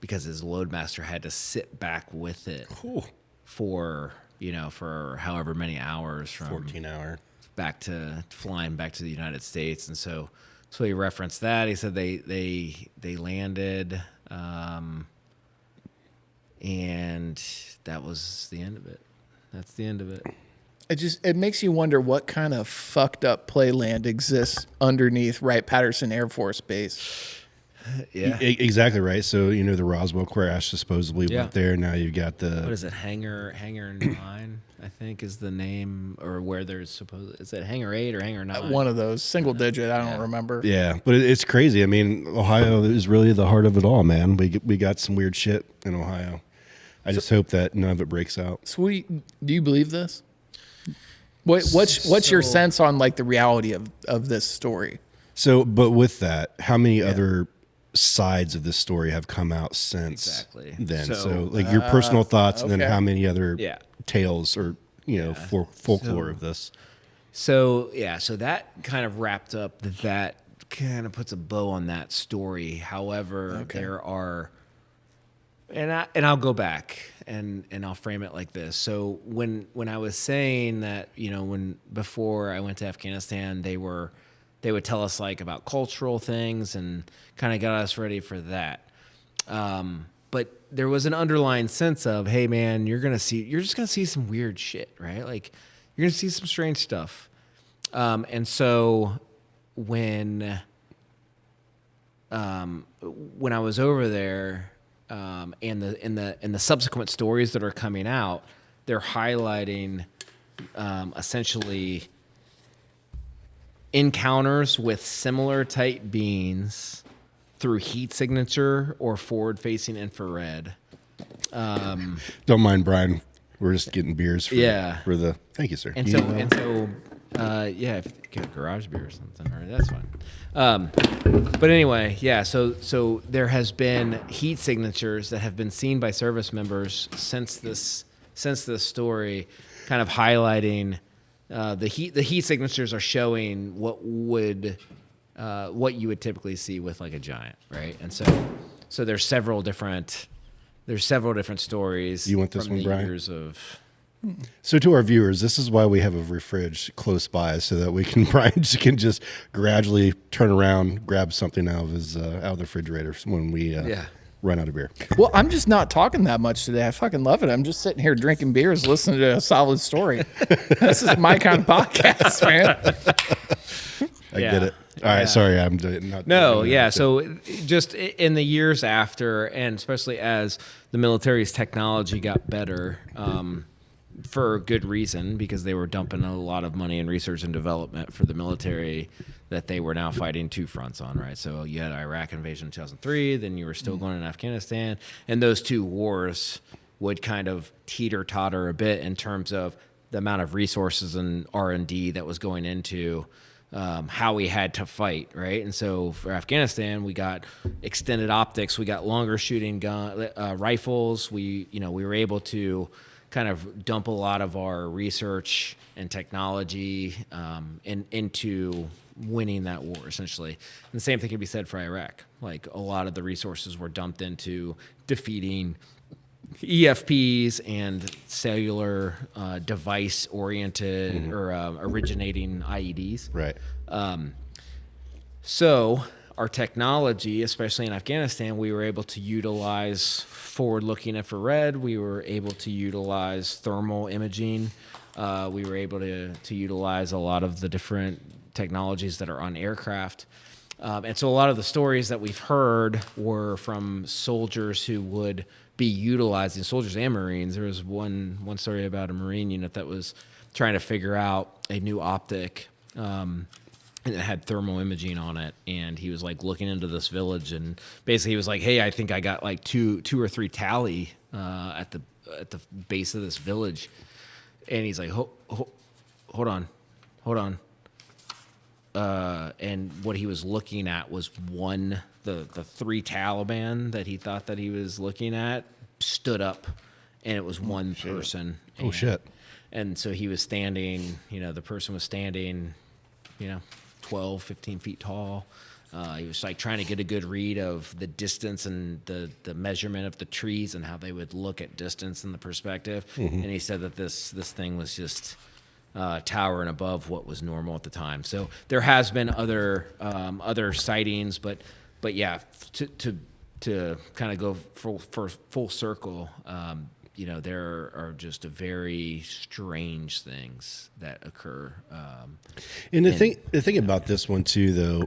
[SPEAKER 3] because his loadmaster had to sit back with it for however many hours, from
[SPEAKER 1] 14 hour
[SPEAKER 3] flying back to the United States. And so he referenced that. He said they landed, and that was the end of it. That's the end of it.
[SPEAKER 2] It makes you wonder what kind of fucked up playland exists underneath Wright-Patterson Air Force Base.
[SPEAKER 3] Yeah,
[SPEAKER 1] exactly right. So the Roswell crash supposedly went there. Now you've got the,
[SPEAKER 3] what is it, Hangar 9, I think is the name, or where there's supposed, is it Hangar 8 or Hangar 9?
[SPEAKER 2] One of those, single digit. I don't remember.
[SPEAKER 1] Yeah, but it's crazy. I mean, Ohio is really the heart of it all, man. We got some weird shit in Ohio. I just hope that none of it breaks out.
[SPEAKER 2] Sweet. Do you believe this? What's your sense on like the reality of this story?
[SPEAKER 1] So, but with that, how many other sides of this story have come out since then? So like your personal thoughts, and then how many other tales or folklore of this?
[SPEAKER 3] So that kind of wrapped up. That kind of puts a bow on that story. However, there are, and I'll go back and I'll frame it like this. So when I was saying that, before I went to Afghanistan, they would tell us like about cultural things and kind of got us ready for that. But there was an underlying sense of, hey man, you're just gonna see some weird shit, right? Like you're gonna see some strange stuff. And so when when I was over there, and the subsequent stories that are coming out, they're highlighting essentially encounters with similar type beings through heat signature or forward-facing infrared.
[SPEAKER 1] Don't mind Brian. We're just getting beers for the. Thank you, sir.
[SPEAKER 3] And so, yeah, if you get a garage beer or something, right, that's fine. But anyway, yeah. So there has been heat signatures that have been seen by service members since this story, kind of highlighting the heat signatures are showing what you would typically see with like a giant, right? And so there's several different stories.
[SPEAKER 1] You want this
[SPEAKER 3] from
[SPEAKER 1] one,
[SPEAKER 3] the
[SPEAKER 1] Brian?
[SPEAKER 3] years of.
[SPEAKER 1] So to our viewers, this is why we have a fridge close by, so that we can Brian can just gradually turn around, grab something out of the refrigerator when we run out of beer.
[SPEAKER 2] Well, I'm just not talking that much today. I fucking love it. I'm just sitting here drinking beers, listening to a solid story. This is my kind of podcast, man.
[SPEAKER 1] I get it. All right, sorry, I'm not.
[SPEAKER 3] No, yeah. So just in the years after, and especially as the military's technology got better, for good reason, because they were dumping a lot of money in research and development for the military that they were now fighting two fronts on, right? So you had Iraq invasion in 2003, then you were still going in Afghanistan, and those two wars would kind of teeter-totter a bit in terms of the amount of resources and R&D that was going into how we had to fight, right? And so for Afghanistan, we got extended optics, we got longer shooting rifles. We were able to kind of dump a lot of our research and technology into winning that war, essentially. And the same thing can be said for Iraq. Like, a lot of the resources were dumped into defeating EFPs and cellular device-oriented or originating IEDs.
[SPEAKER 1] Right.
[SPEAKER 3] So our technology, especially in Afghanistan, we were able to utilize forward-looking infrared. We were able to utilize thermal imaging. We were able to utilize a lot of the different technologies that are on aircraft. And so a lot of the stories that we've heard were from soldiers who would be utilizing, soldiers and Marines. There was one story about a Marine unit that was trying to figure out a new optic, and it had thermal imaging on it, and he was like looking into this village, and basically he was like, "Hey, I think I got like two or three tally at the base of this village," and he's like, "Hold on." And what he was looking at was the three Taliban that he thought that he was looking at stood up, and it was one person.
[SPEAKER 1] Oh, shit.
[SPEAKER 3] And so he was standing, the person was standing, 12, 15 feet tall. He was like trying to get a good read of the distance and the measurement of the trees and how they would look at distance and the perspective. Mm-hmm. And he said that this thing was just towering above what was normal at the time. So there has been other sightings, but yeah, to kind of go for full circle, there are just very strange things that occur.
[SPEAKER 1] And the thing about this one too, though,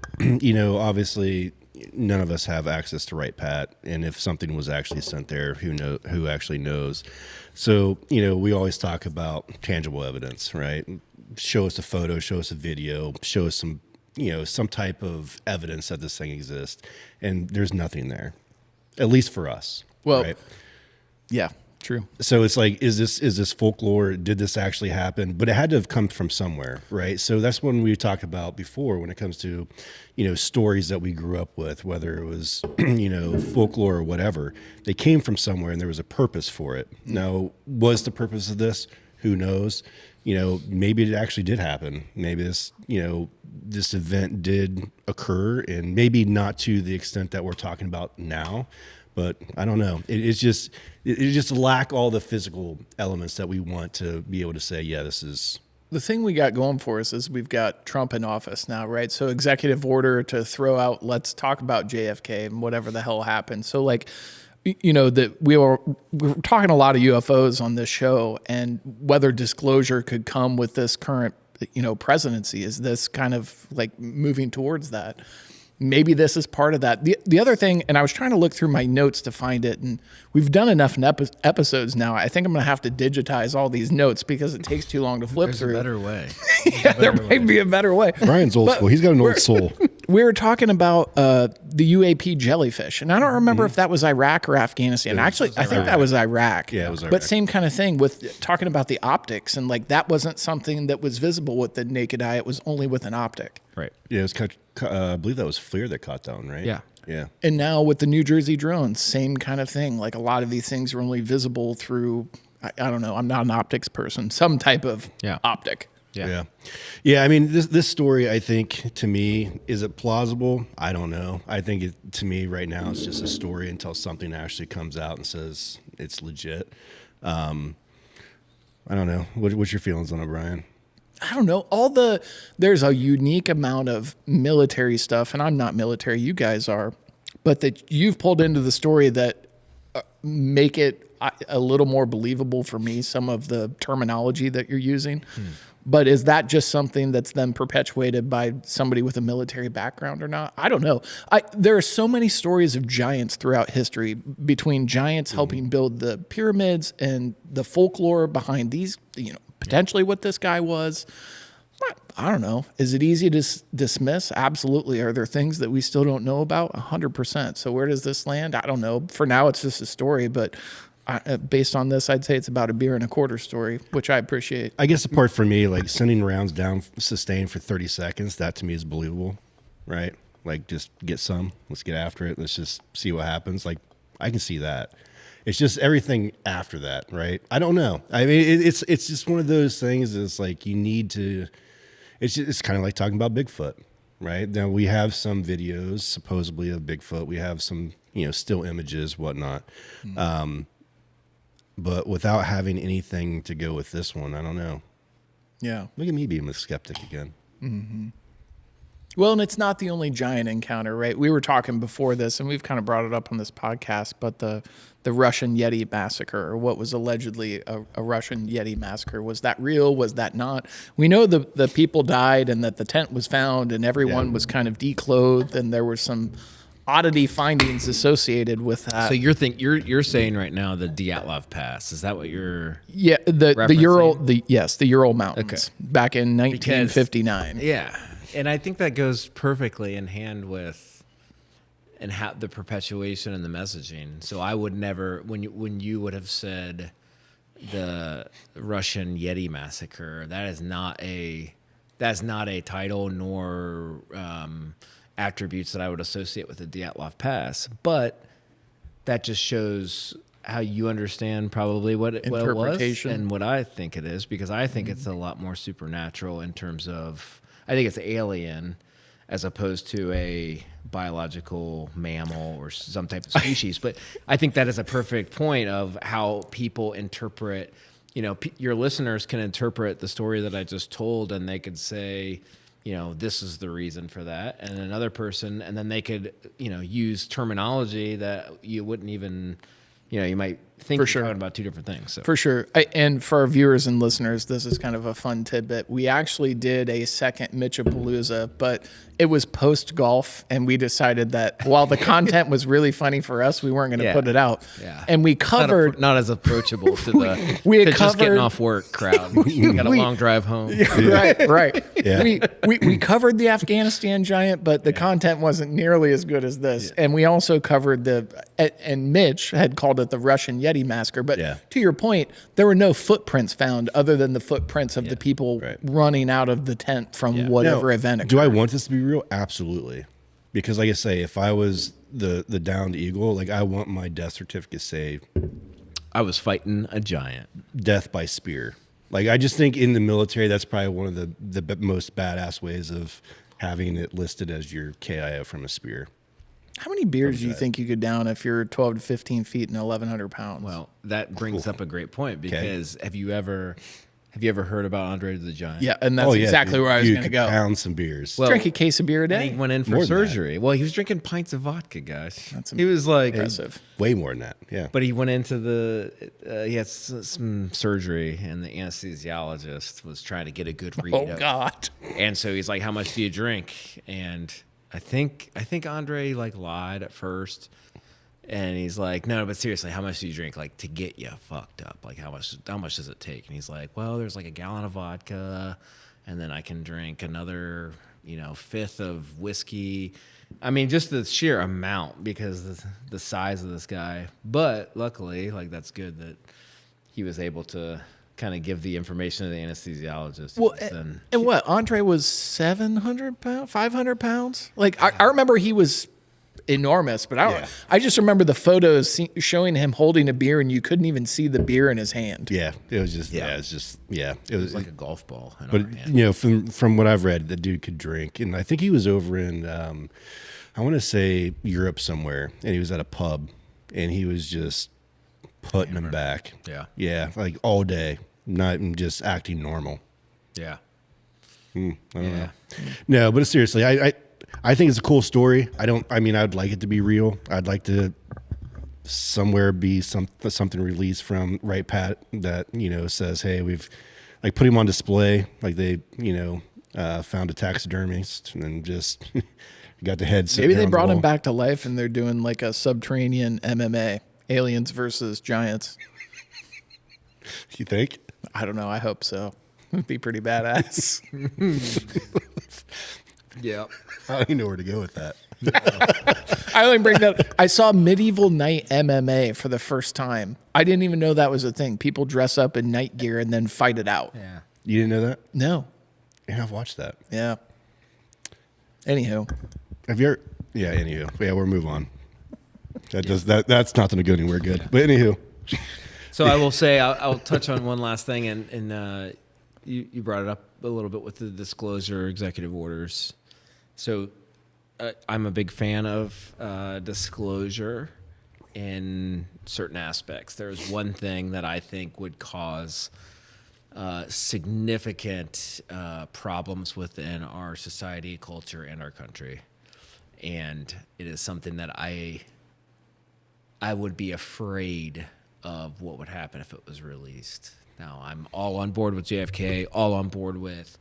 [SPEAKER 1] obviously none of us have access to Right Pat, and if something was actually sent there, who actually knows? So we always talk about tangible evidence, right? Show us a photo, show us a video, show us some type of evidence that this thing exists, and there's nothing there, at least for us.
[SPEAKER 2] Well,
[SPEAKER 1] right?
[SPEAKER 2] Yeah. True.
[SPEAKER 1] So it's like, is this folklore? Did this actually happen? But it had to have come from somewhere, right? So that's when we talked about before, when it comes to, stories that we grew up with, whether it was, folklore or whatever, they came from somewhere and there was a purpose for it. Now, was the purpose of this? Who knows? Maybe it actually did happen. Maybe this event did occur, and maybe not to the extent that we're talking about now. But I don't know. It just lack all the physical elements that we want to be able to say, yeah, this is.
[SPEAKER 2] The thing we got going for us is we've got Trump in office now, right? So executive order to throw out, let's talk about JFK and whatever the hell happened. So that we're talking a lot of UFOs on this show, and whether disclosure could come with this current, presidency. Is this kind of like moving towards that? maybe this is part of that. The other thing, and I was trying to look through my notes to find it, and we've done enough episodes now. I think I'm going to have to digitize all these notes because it takes too long to flip
[SPEAKER 3] There's
[SPEAKER 2] through.
[SPEAKER 3] a better way.
[SPEAKER 2] Yeah, there might be a better way.
[SPEAKER 1] Brian's old school. He's got an old soul.
[SPEAKER 2] We were talking about the UAP jellyfish, and I don't remember if that was Iraq or Afghanistan. Actually, I think that was Iraq.
[SPEAKER 1] Yeah, it was Iraq.
[SPEAKER 2] But same kind of thing with talking about the optics, and like that wasn't something that was visible with the naked eye. It was only with an optic.
[SPEAKER 3] Right.
[SPEAKER 1] Yeah, it was I believe that was FLIR that caught down, right?
[SPEAKER 3] Yeah.
[SPEAKER 1] Yeah.
[SPEAKER 2] And now with the New Jersey drones, same kind of thing. Like a lot of these things are only visible through, I don't know, I'm not an optics person, some type of optic.
[SPEAKER 1] Yeah. I mean, this story, I think, to me, is it plausible? I don't know. I think to me right now, it's just a story until something actually comes out and says it's legit. I don't know. What's your feelings on it, Brian?
[SPEAKER 2] I don't know. There's a unique amount of military stuff, and I'm not military, you guys are, but that you've pulled into the story that make it a little more believable for me, some of the terminology that you're using. But is that just something that's then perpetuated by somebody with a military background or not? I don't know. There are so many stories of giants throughout history, between giants helping build the pyramids and the folklore behind these, potentially what this guy was. I don't know. Is it easy to dismiss? Absolutely. Are there things that we still don't know about? 100%. So where does this land? I don't know. For now, it's just a story, but based on this, I'd say it's about a beer and a quarter story, which I appreciate.
[SPEAKER 1] I guess the part for me, like sending rounds down sustained for 30 seconds, that to me is believable, right? Like just get some, let's get after it. Let's just see what happens. Like I can see that. It's just everything after that, right? I don't know. I mean, it's just one of those things. It's like you need to. It's kind of like talking about Bigfoot, right? Now we have some videos supposedly of Bigfoot. We have some still images, whatnot. But without having anything to go with this one, I don't know.
[SPEAKER 2] Yeah.
[SPEAKER 1] Look at me being a skeptic again.
[SPEAKER 2] Mm-hmm. Well, and it's not the only giant encounter, right? We were talking before this, and we've kind of brought it up on this podcast, but the Russian Yeti massacre, or what was allegedly a Russian Yeti massacre, was that real? Was that not? We know the people died and that the tent was found and everyone was kind of declothed, and there were some oddity findings associated with that.
[SPEAKER 3] So you're saying right now the Dyatlov Pass, is that what you're?
[SPEAKER 2] Yeah, the Ural Mountains back in 1959.
[SPEAKER 3] Yeah. And I think that goes perfectly in hand with how the perpetuation and the messaging. So I would never, when you would have said the Russian Yeti massacre, that's not a title nor attributes that I would associate with the Dyatlov Pass. But that just shows how you understand probably what it was and what I think it is, because I think it's a lot more supernatural in terms of, I think it's alien as opposed to a biological mammal or some type of species. But I think that is a perfect point of how people interpret, your listeners can interpret the story that I just told, and they could say, this is the reason for that. And another person, and then they could, use terminology that you wouldn't even, you might think you're talking about two different things. So.
[SPEAKER 2] For sure. And for our viewers and listeners, this is kind of a fun tidbit. We actually did a second Mitchapalooza, but it was post-golf, and we decided that while the content was really funny for us, we weren't going to put it out.
[SPEAKER 3] Yeah.
[SPEAKER 2] And we covered...
[SPEAKER 3] Not as approachable to the just getting off work crowd. We got a long drive home.
[SPEAKER 2] Right.
[SPEAKER 1] Yeah.
[SPEAKER 2] We covered the Afghanistan giant, but the content wasn't nearly as good as this. Yeah. And we also covered and Mitch had called it the Russian Yeti massacre. But to your point, there were no footprints found other than the footprints of the people running out of the tent from whatever event occurred.
[SPEAKER 1] Do I want this to be real? Absolutely. Because like I say, if I was the downed eagle, like I want my death certificate saved.
[SPEAKER 3] I was fighting a giant.
[SPEAKER 1] Death by spear. Like I just think in the military, that's probably one of the most badass ways of having it listed as your KIO from a spear.
[SPEAKER 2] How many beers do you think you could down if you're 12 to 15 feet and 1,100 pounds?
[SPEAKER 3] Well, that brings up a great point, because have you ever heard about Andre the Giant?
[SPEAKER 2] Yeah, and that's exactly where I was going to go.
[SPEAKER 1] Pound some beers.
[SPEAKER 2] Well, drink a case of beer a day.
[SPEAKER 3] And he went in for surgery. Well, he was drinking pints of vodka, guys. He was like
[SPEAKER 2] impressive.
[SPEAKER 1] Way more than that. Yeah.
[SPEAKER 3] But he went into he had some surgery, and the anesthesiologist was trying to get a good read.
[SPEAKER 2] Oh God!
[SPEAKER 3] And so he's like, "How much do you drink?" And I think Andre like lied at first, and he's like, no, but seriously, how much do you drink like to get you fucked up? Like how much does it take? And he's like, well, there's like a gallon of vodka, and then I can drink another, fifth of whiskey. I mean, just the sheer amount because the size of this guy. But luckily, like that's good that he was able to kind of give the information to the anesthesiologist.
[SPEAKER 2] Well, and what? Andre was 700 pounds, 500 pounds? Like, I remember he was enormous, but I just remember the photos showing him holding a beer and you couldn't even see the beer in his hand.
[SPEAKER 1] Yeah, it was just, it was
[SPEAKER 3] like a golf ball.
[SPEAKER 1] But, from what I've read, the dude could drink. And I think he was over in, I want to say Europe somewhere, and he was at a pub, and he was just putting him back.
[SPEAKER 3] Yeah.
[SPEAKER 1] Yeah, like all day, not just acting normal.
[SPEAKER 3] Yeah.
[SPEAKER 1] I don't know. No, but seriously, I think it's a cool story. I'd like it to be real. I'd like to somewhere be something released from Right Pat that, says, hey, we've like put him on display. Like they, found a taxidermist and just got the head.
[SPEAKER 2] Maybe they brought him back to life and they're doing like a subterranean MMA, aliens versus giants.
[SPEAKER 1] You think?
[SPEAKER 2] I don't know. I hope so. It'd be pretty badass.
[SPEAKER 3] Yeah.
[SPEAKER 1] I don't even know where to go with that.
[SPEAKER 2] I only bring that. I saw Medieval Night MMA for the first time. I didn't even know that was a thing. People dress up in night gear and then fight it out.
[SPEAKER 3] Yeah.
[SPEAKER 1] You didn't know that?
[SPEAKER 2] No.
[SPEAKER 1] Yeah, I've watched that.
[SPEAKER 2] Yeah. Anywho.
[SPEAKER 1] Have you ever? Yeah, anywho. Yeah, we'll move on. That's not going to go anywhere good. But anywho.
[SPEAKER 3] So I will say, I'll touch on one last thing, and you brought it up a little bit with the disclosure executive orders. So I'm a big fan of disclosure in certain aspects. There's one thing that I think would cause significant problems within our society, culture, and our country. And it is something that I would be afraid of what would happen if it was released. Now, I'm all on board with JFK, all on board with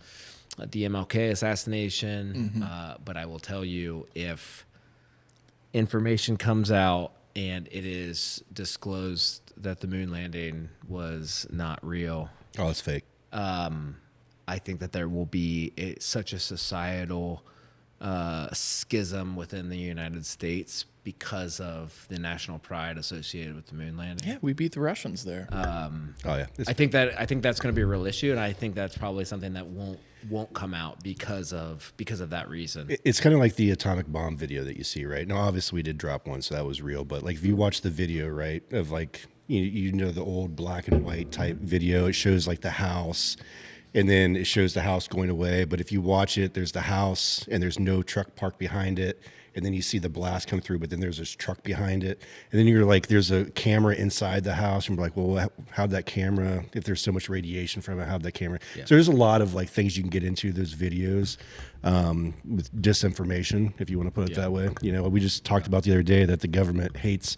[SPEAKER 3] the MLK assassination, but I will tell you, if information comes out and it is disclosed that the moon landing was not real,
[SPEAKER 1] Oh, it's fake.
[SPEAKER 3] I think that there will be such a societal schism within the United States because of the national pride associated with the moon landing.
[SPEAKER 2] Yeah, we beat the Russians there.
[SPEAKER 1] Oh yeah.
[SPEAKER 3] I think that's going to be a real issue, and I think that's probably something that won't come out because of that reason.
[SPEAKER 1] It's kind of like the atomic bomb video that you see, right? Now, obviously, we did drop one, so that was real. But like, if you watch the video, right, of like the old black and white type video, it shows like the house, and then it shows the house going away. But if you watch it, there's the house, and there's no truck parked behind it. And then you see the blast come through, but then there's this truck behind it. And then you're like, there's a camera inside the house. And we're like, well, how'd that camera, if there's so much radiation from it, how'd that camera? Yeah. So there's a lot of like things you can get into those videos with disinformation, if you want to put it that way. We just talked about the other day that the government hates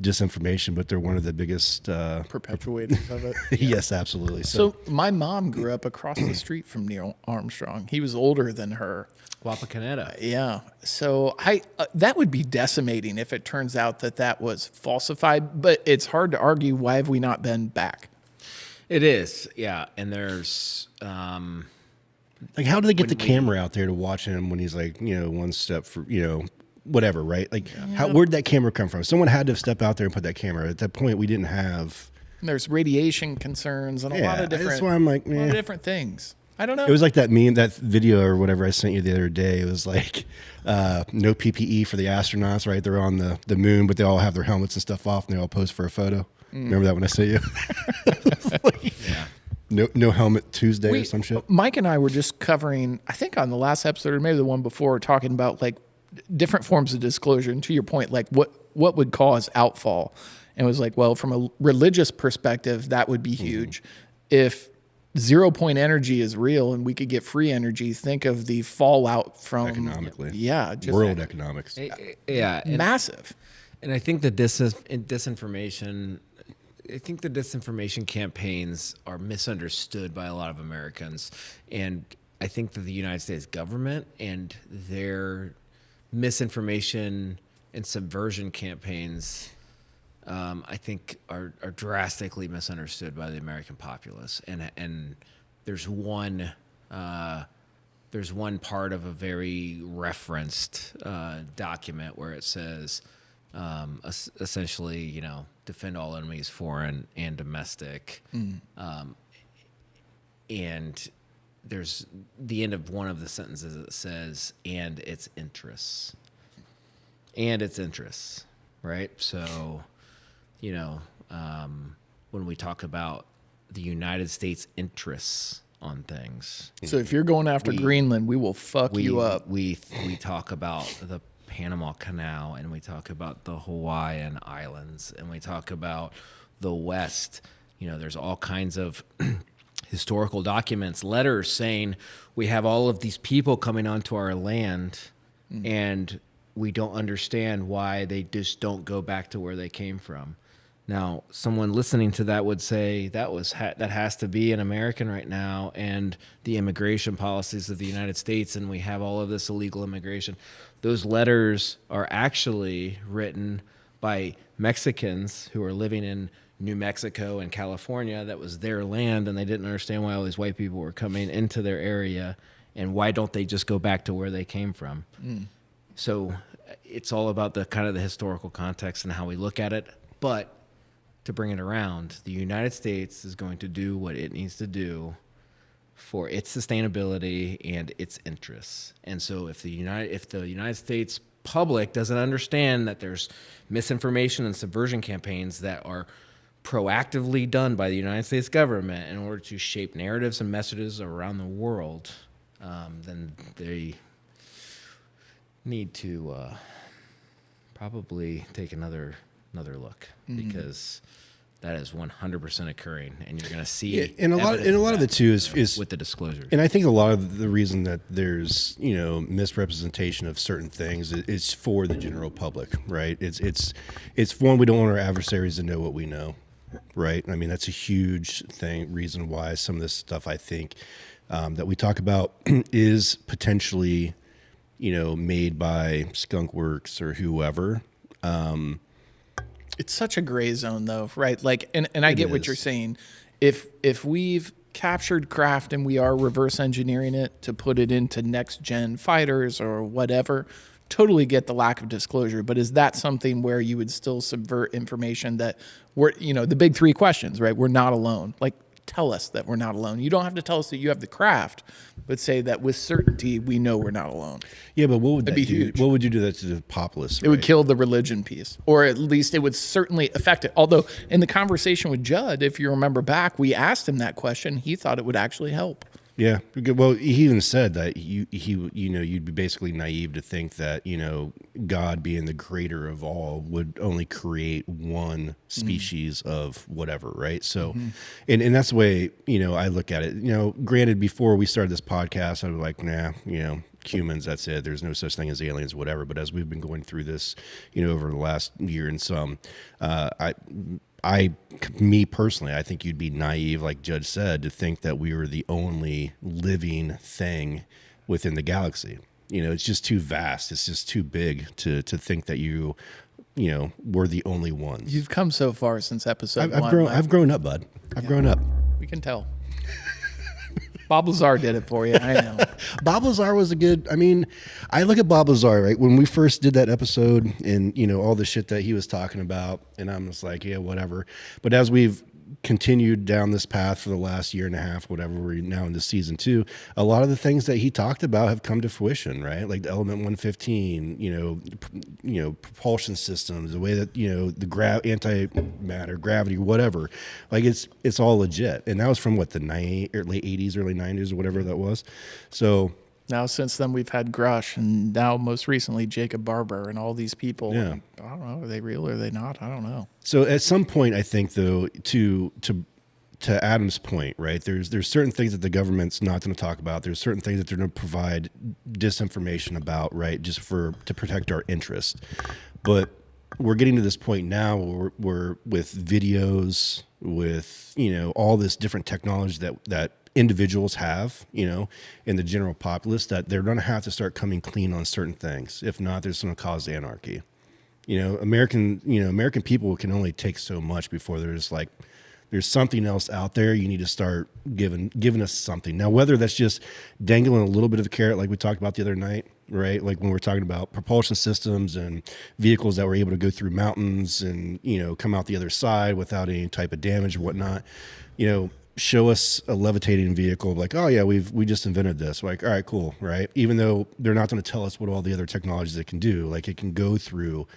[SPEAKER 1] disinformation, but they're one of the biggest
[SPEAKER 2] perpetuators of it.
[SPEAKER 1] Yes, absolutely.
[SPEAKER 2] So my mom grew up across the street from Neil Armstrong. He was older than her.
[SPEAKER 3] Wapakoneta.
[SPEAKER 2] Yeah. So that would be decimating if it turns out that was falsified, but it's hard to argue, why have we not been back?
[SPEAKER 3] It is. Yeah. And there's
[SPEAKER 1] like, how do they get the camera out there to watch him when he's like, one step for, whatever, right? Like, where'd that camera come from? Someone had to step out there and put that camera. At that point, we didn't have.
[SPEAKER 2] There's radiation concerns and a lot of different.
[SPEAKER 1] That's why I'm like,
[SPEAKER 2] a lot of different things. I don't know.
[SPEAKER 1] It was like that meme, that video or whatever I sent you the other day. It was like no PPE for the astronauts, right? They're on the moon, but they all have their helmets and stuff off, and they all pose for a photo. Remember that when I sent you? Yeah. No helmet Tuesday or some shit.
[SPEAKER 2] Mike and I were just covering, I think on the last episode or maybe the one before, talking about like different forms of disclosure. And to your point, like what would cause outfall? And it was like, well, from a religious perspective, that would be huge. If 0 point energy is real and we could get free energy, think of the fallout from
[SPEAKER 1] economically.
[SPEAKER 2] Yeah. Just
[SPEAKER 1] world economics.
[SPEAKER 3] Yeah.
[SPEAKER 2] Massive.
[SPEAKER 3] And I think the disinformation campaigns are misunderstood by a lot of Americans. And I think that the United States government and their misinformation and subversion campaigns, I think, are drastically misunderstood by the American populace. And there's one part of a very referenced document where it says, essentially, defend all enemies, foreign and domestic. And there's the end of one of the sentences that says, and its interests. And its interests, right? So, when we talk about the United States interests on things.
[SPEAKER 2] So if you're going after Greenland, we will fuck you up.
[SPEAKER 3] We talk about the Panama Canal, and we talk about the Hawaiian Islands, and we talk about the West. There's all kinds of historical documents, letters saying we have all of these people coming onto our land, and we don't understand why they just don't go back to where they came from. Now, someone listening to that would say that has to be an American right now, and the immigration policies of the United States, and we have all of this illegal immigration. Those letters are actually written by Mexicans who are living in New Mexico and California. That was their land, and they didn't understand why all these white people were coming into their area, and why don't they just go back to where they came from? So it's all about the kind of the historical context and how we look at it. But to bring it around, the United States is going to do what it needs to do for its sustainability and its interests. And so if the United States public doesn't understand that there's misinformation and subversion campaigns that are proactively done by the United States government in order to shape narratives and messages around the world, then they need to probably take another look, because that is 100% occurring, and you're going to see.
[SPEAKER 1] And a lot of it too is
[SPEAKER 3] with the disclosures.
[SPEAKER 1] And I think a lot of the reason that there's misrepresentation of certain things is for the general public, right? It's one, we don't want our adversaries to know what we know, right? I mean, that's a huge reason why some of this stuff, I think, that we talk about is potentially made by Skunk Works or whoever.
[SPEAKER 2] It's such a gray zone, though, right? Like, and I get what you're saying. If we've captured craft and we are reverse engineering it to put it into next gen fighters or whatever, totally get the lack of disclosure. But is that something where you would still subvert information that we're, the big three questions, right? We're not alone. Like, tell us that we're not alone. You don't have to tell us that you have the craft, but say that with certainty we know we're not alone.
[SPEAKER 1] Yeah, but what would
[SPEAKER 2] That'd
[SPEAKER 1] that
[SPEAKER 2] be
[SPEAKER 1] do?
[SPEAKER 2] huge.
[SPEAKER 1] What would you do that to the populace?
[SPEAKER 2] It would kill the religion piece, or at least it would certainly affect it. Although in the conversation with Judd, if you remember back, we asked him that question. He thought it would actually help.
[SPEAKER 1] Yeah. Well, he even said that you'd be basically naive to think that, God being the creator of all would only create one species of whatever. Right. So, and that's the way, I look at it, granted, before we started this podcast, I was like, nah, humans, that's it. There's no such thing as aliens, whatever. But as we've been going through this, over the last year and some, me personally, I think you'd be naive, like Judge said, to think that we were the only living thing within the galaxy. It's just too vast. It's just too big to think that we're the only ones.
[SPEAKER 2] You've come so far since episode one.
[SPEAKER 1] I've grown up, bud. I've grown up.
[SPEAKER 2] We can tell. Bob Lazar did it for you. I know.
[SPEAKER 1] Bob Lazar was I look at Bob Lazar, right? When we first did that episode and, all the shit that he was talking about, and I'm just like, yeah, whatever. But as we've continued down this path for the last year and a half, whatever, we're now into season 2, a lot of the things that he talked about have come to fruition, right? Like the element 115, propulsion systems, the way that, the antimatter, gravity, whatever, like it's all legit. And that was from what, the late 80s, early 90s or whatever that was. So
[SPEAKER 2] now since then we've had Grush, and now most recently Jacob Barber, and all these people.
[SPEAKER 1] Yeah.
[SPEAKER 2] I don't know, are they real or are they not? I don't know.
[SPEAKER 1] So at some point, I think though, to Adam's point, right? There's certain things that the government's not going to talk about. There's certain things that they're going to provide disinformation about, right? Just to protect our interests. But we're getting to this point now where we're with videos, with all this different technology that individuals have, in the general populace, that they're going to have to start coming clean on certain things. If not, there's going to cause anarchy. American people can only take so much before there's something else out there. You need to start giving us something. Now, whether that's just dangling a little bit of a carrot, like we talked about the other night, right? Like when we're talking about propulsion systems and vehicles that were able to go through mountains and, come out the other side without any type of damage or whatnot, show us a levitating vehicle like, oh yeah, we just invented this. Like, all right, cool. Right. Even though they're not going to tell us what all the other technologies it can do, like it can go through,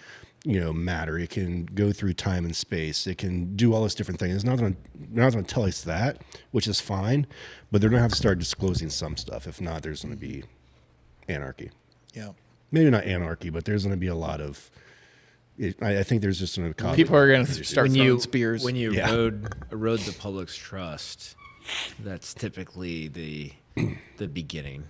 [SPEAKER 1] matter. It can go through time and space. It can do all this different things. They're not going to tell us that, which is fine, but they're going to have to start disclosing some stuff. If not, there's going to be anarchy.
[SPEAKER 2] Yeah.
[SPEAKER 1] Maybe not anarchy, but there's going to be a lot of, I think there's just going to cause
[SPEAKER 2] people are going to start throwing spears.
[SPEAKER 3] When you erode the public's trust, that's typically the beginning.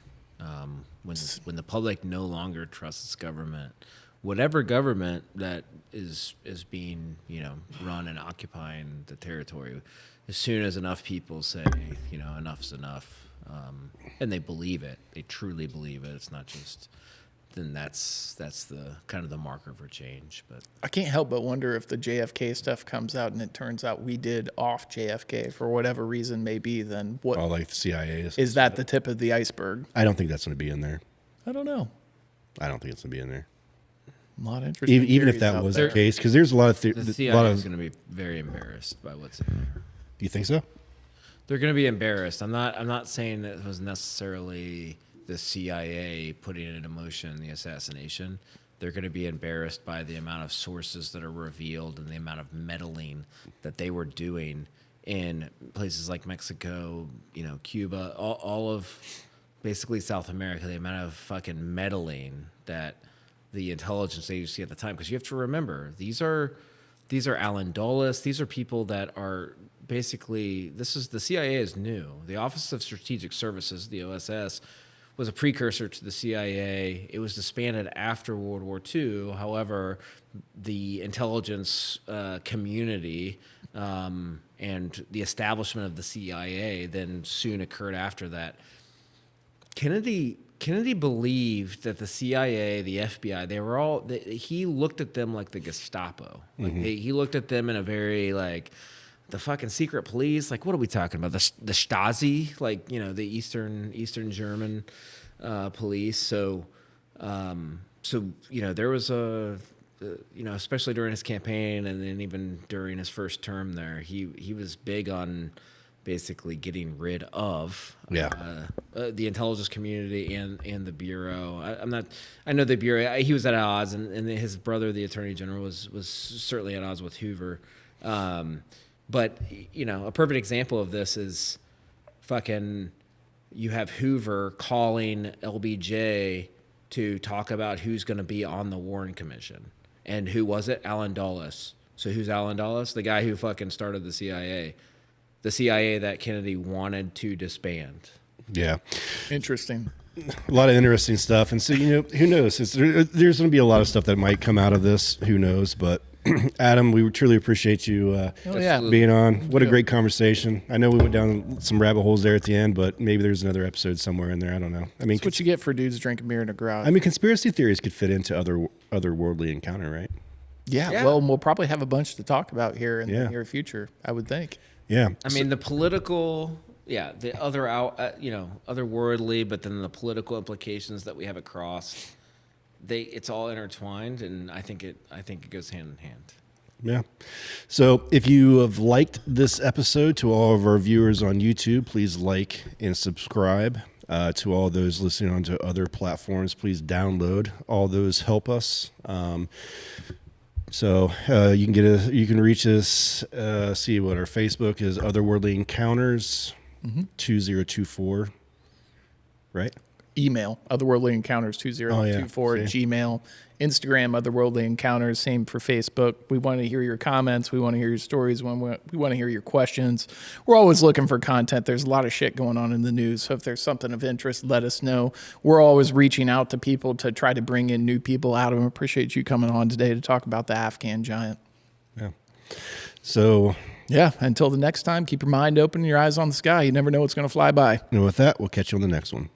[SPEAKER 3] When the public no longer trusts government, whatever government that is being run and occupying the territory, as soon as enough people say enough's enough, and they believe it, they truly believe it. It's not just. Then that's the kind of the marker for change. But
[SPEAKER 2] I can't help but wonder if the JFK stuff comes out and it turns out we did off JFK for whatever reason may be, then what?
[SPEAKER 1] Oh, like the CIA
[SPEAKER 2] is that the tip of the iceberg?
[SPEAKER 1] I don't think that's going to be in there.
[SPEAKER 2] I don't know.
[SPEAKER 1] I don't think it's going to be in there.
[SPEAKER 2] A lot of interesting.
[SPEAKER 1] Even if that was the case, because there's a lot of
[SPEAKER 3] the CIA is going to be very embarrassed by what's in there.
[SPEAKER 1] Do you think so?
[SPEAKER 3] They're going to be embarrassed. I'm not saying that it was necessarily the CIA putting into motion the assassination. They're going to be embarrassed by the amount of sources that are revealed and the amount of meddling that they were doing in places like Mexico, Cuba, all of basically South America, the amount of fucking meddling that the intelligence agency at the time, because you have to remember, these are Alan Dulles. These are people that are basically, the CIA is new. The Office of Strategic Services, the OSS, was a precursor to the CIA. It was disbanded after World War II. However, the intelligence community and the establishment of the CIA then soon occurred after that. Kennedy believed that the CIA, the FBI, he looked at them like the Gestapo. Like he looked at them in a very the fucking secret police, like what are we talking about? The Stasi, the Eastern German police. So there was especially during his campaign and then even during his first term there, he was big on basically getting rid of the intelligence community and the bureau. I know the bureau. He was at odds, and his brother, the attorney general, was certainly at odds with Hoover. But, a perfect example of this is you have Hoover calling LBJ to talk about who's going to be on the Warren Commission. And who was it? Alan Dulles. So who's Alan Dulles? The guy who fucking started the CIA. The CIA that Kennedy wanted to disband.
[SPEAKER 1] Yeah.
[SPEAKER 2] Interesting.
[SPEAKER 1] A lot of interesting stuff. And so, who knows? There's going to be a lot of stuff that might come out of this. Who knows? But Adam, we truly appreciate you being on. What a great conversation. I know we went down some rabbit holes there at the end, but maybe there's another episode somewhere in there. I don't know. I mean,
[SPEAKER 2] that's what you get for dudes drinking beer in a garage.
[SPEAKER 1] I mean, conspiracy theories could fit into otherworldly encounter, right?
[SPEAKER 2] Yeah. Well, we'll probably have a bunch to talk about here in the near future, I would think.
[SPEAKER 1] Yeah.
[SPEAKER 3] I mean, the political, the otherworldly, but then the political implications that we have across, it's all intertwined, and I think it goes hand in hand.
[SPEAKER 1] Yeah. So if you have liked this episode, to all of our viewers on YouTube, please like and subscribe. To all those listening onto other platforms, please download. All those help us. So you can reach us. See what our Facebook is: Otherworldly Encounters 2024. Right.
[SPEAKER 2] Email Otherworldly Encounters 2024 at Gmail. Instagram Otherworldly Encounters. Same for Facebook. We want to hear your comments. We want to hear your stories. We want to hear your questions. We're always looking for content. There's a lot of shit going on in the news. So if there's something of interest, let us know. We're always reaching out to people to try to bring in new people. Adam, appreciate you coming on today to talk about the Afghan Giant.
[SPEAKER 1] Yeah. So
[SPEAKER 2] Yeah. Until the next time, keep your mind open and your eyes on the sky. You never know what's going to fly by.
[SPEAKER 1] And with that, we'll catch you on the next one.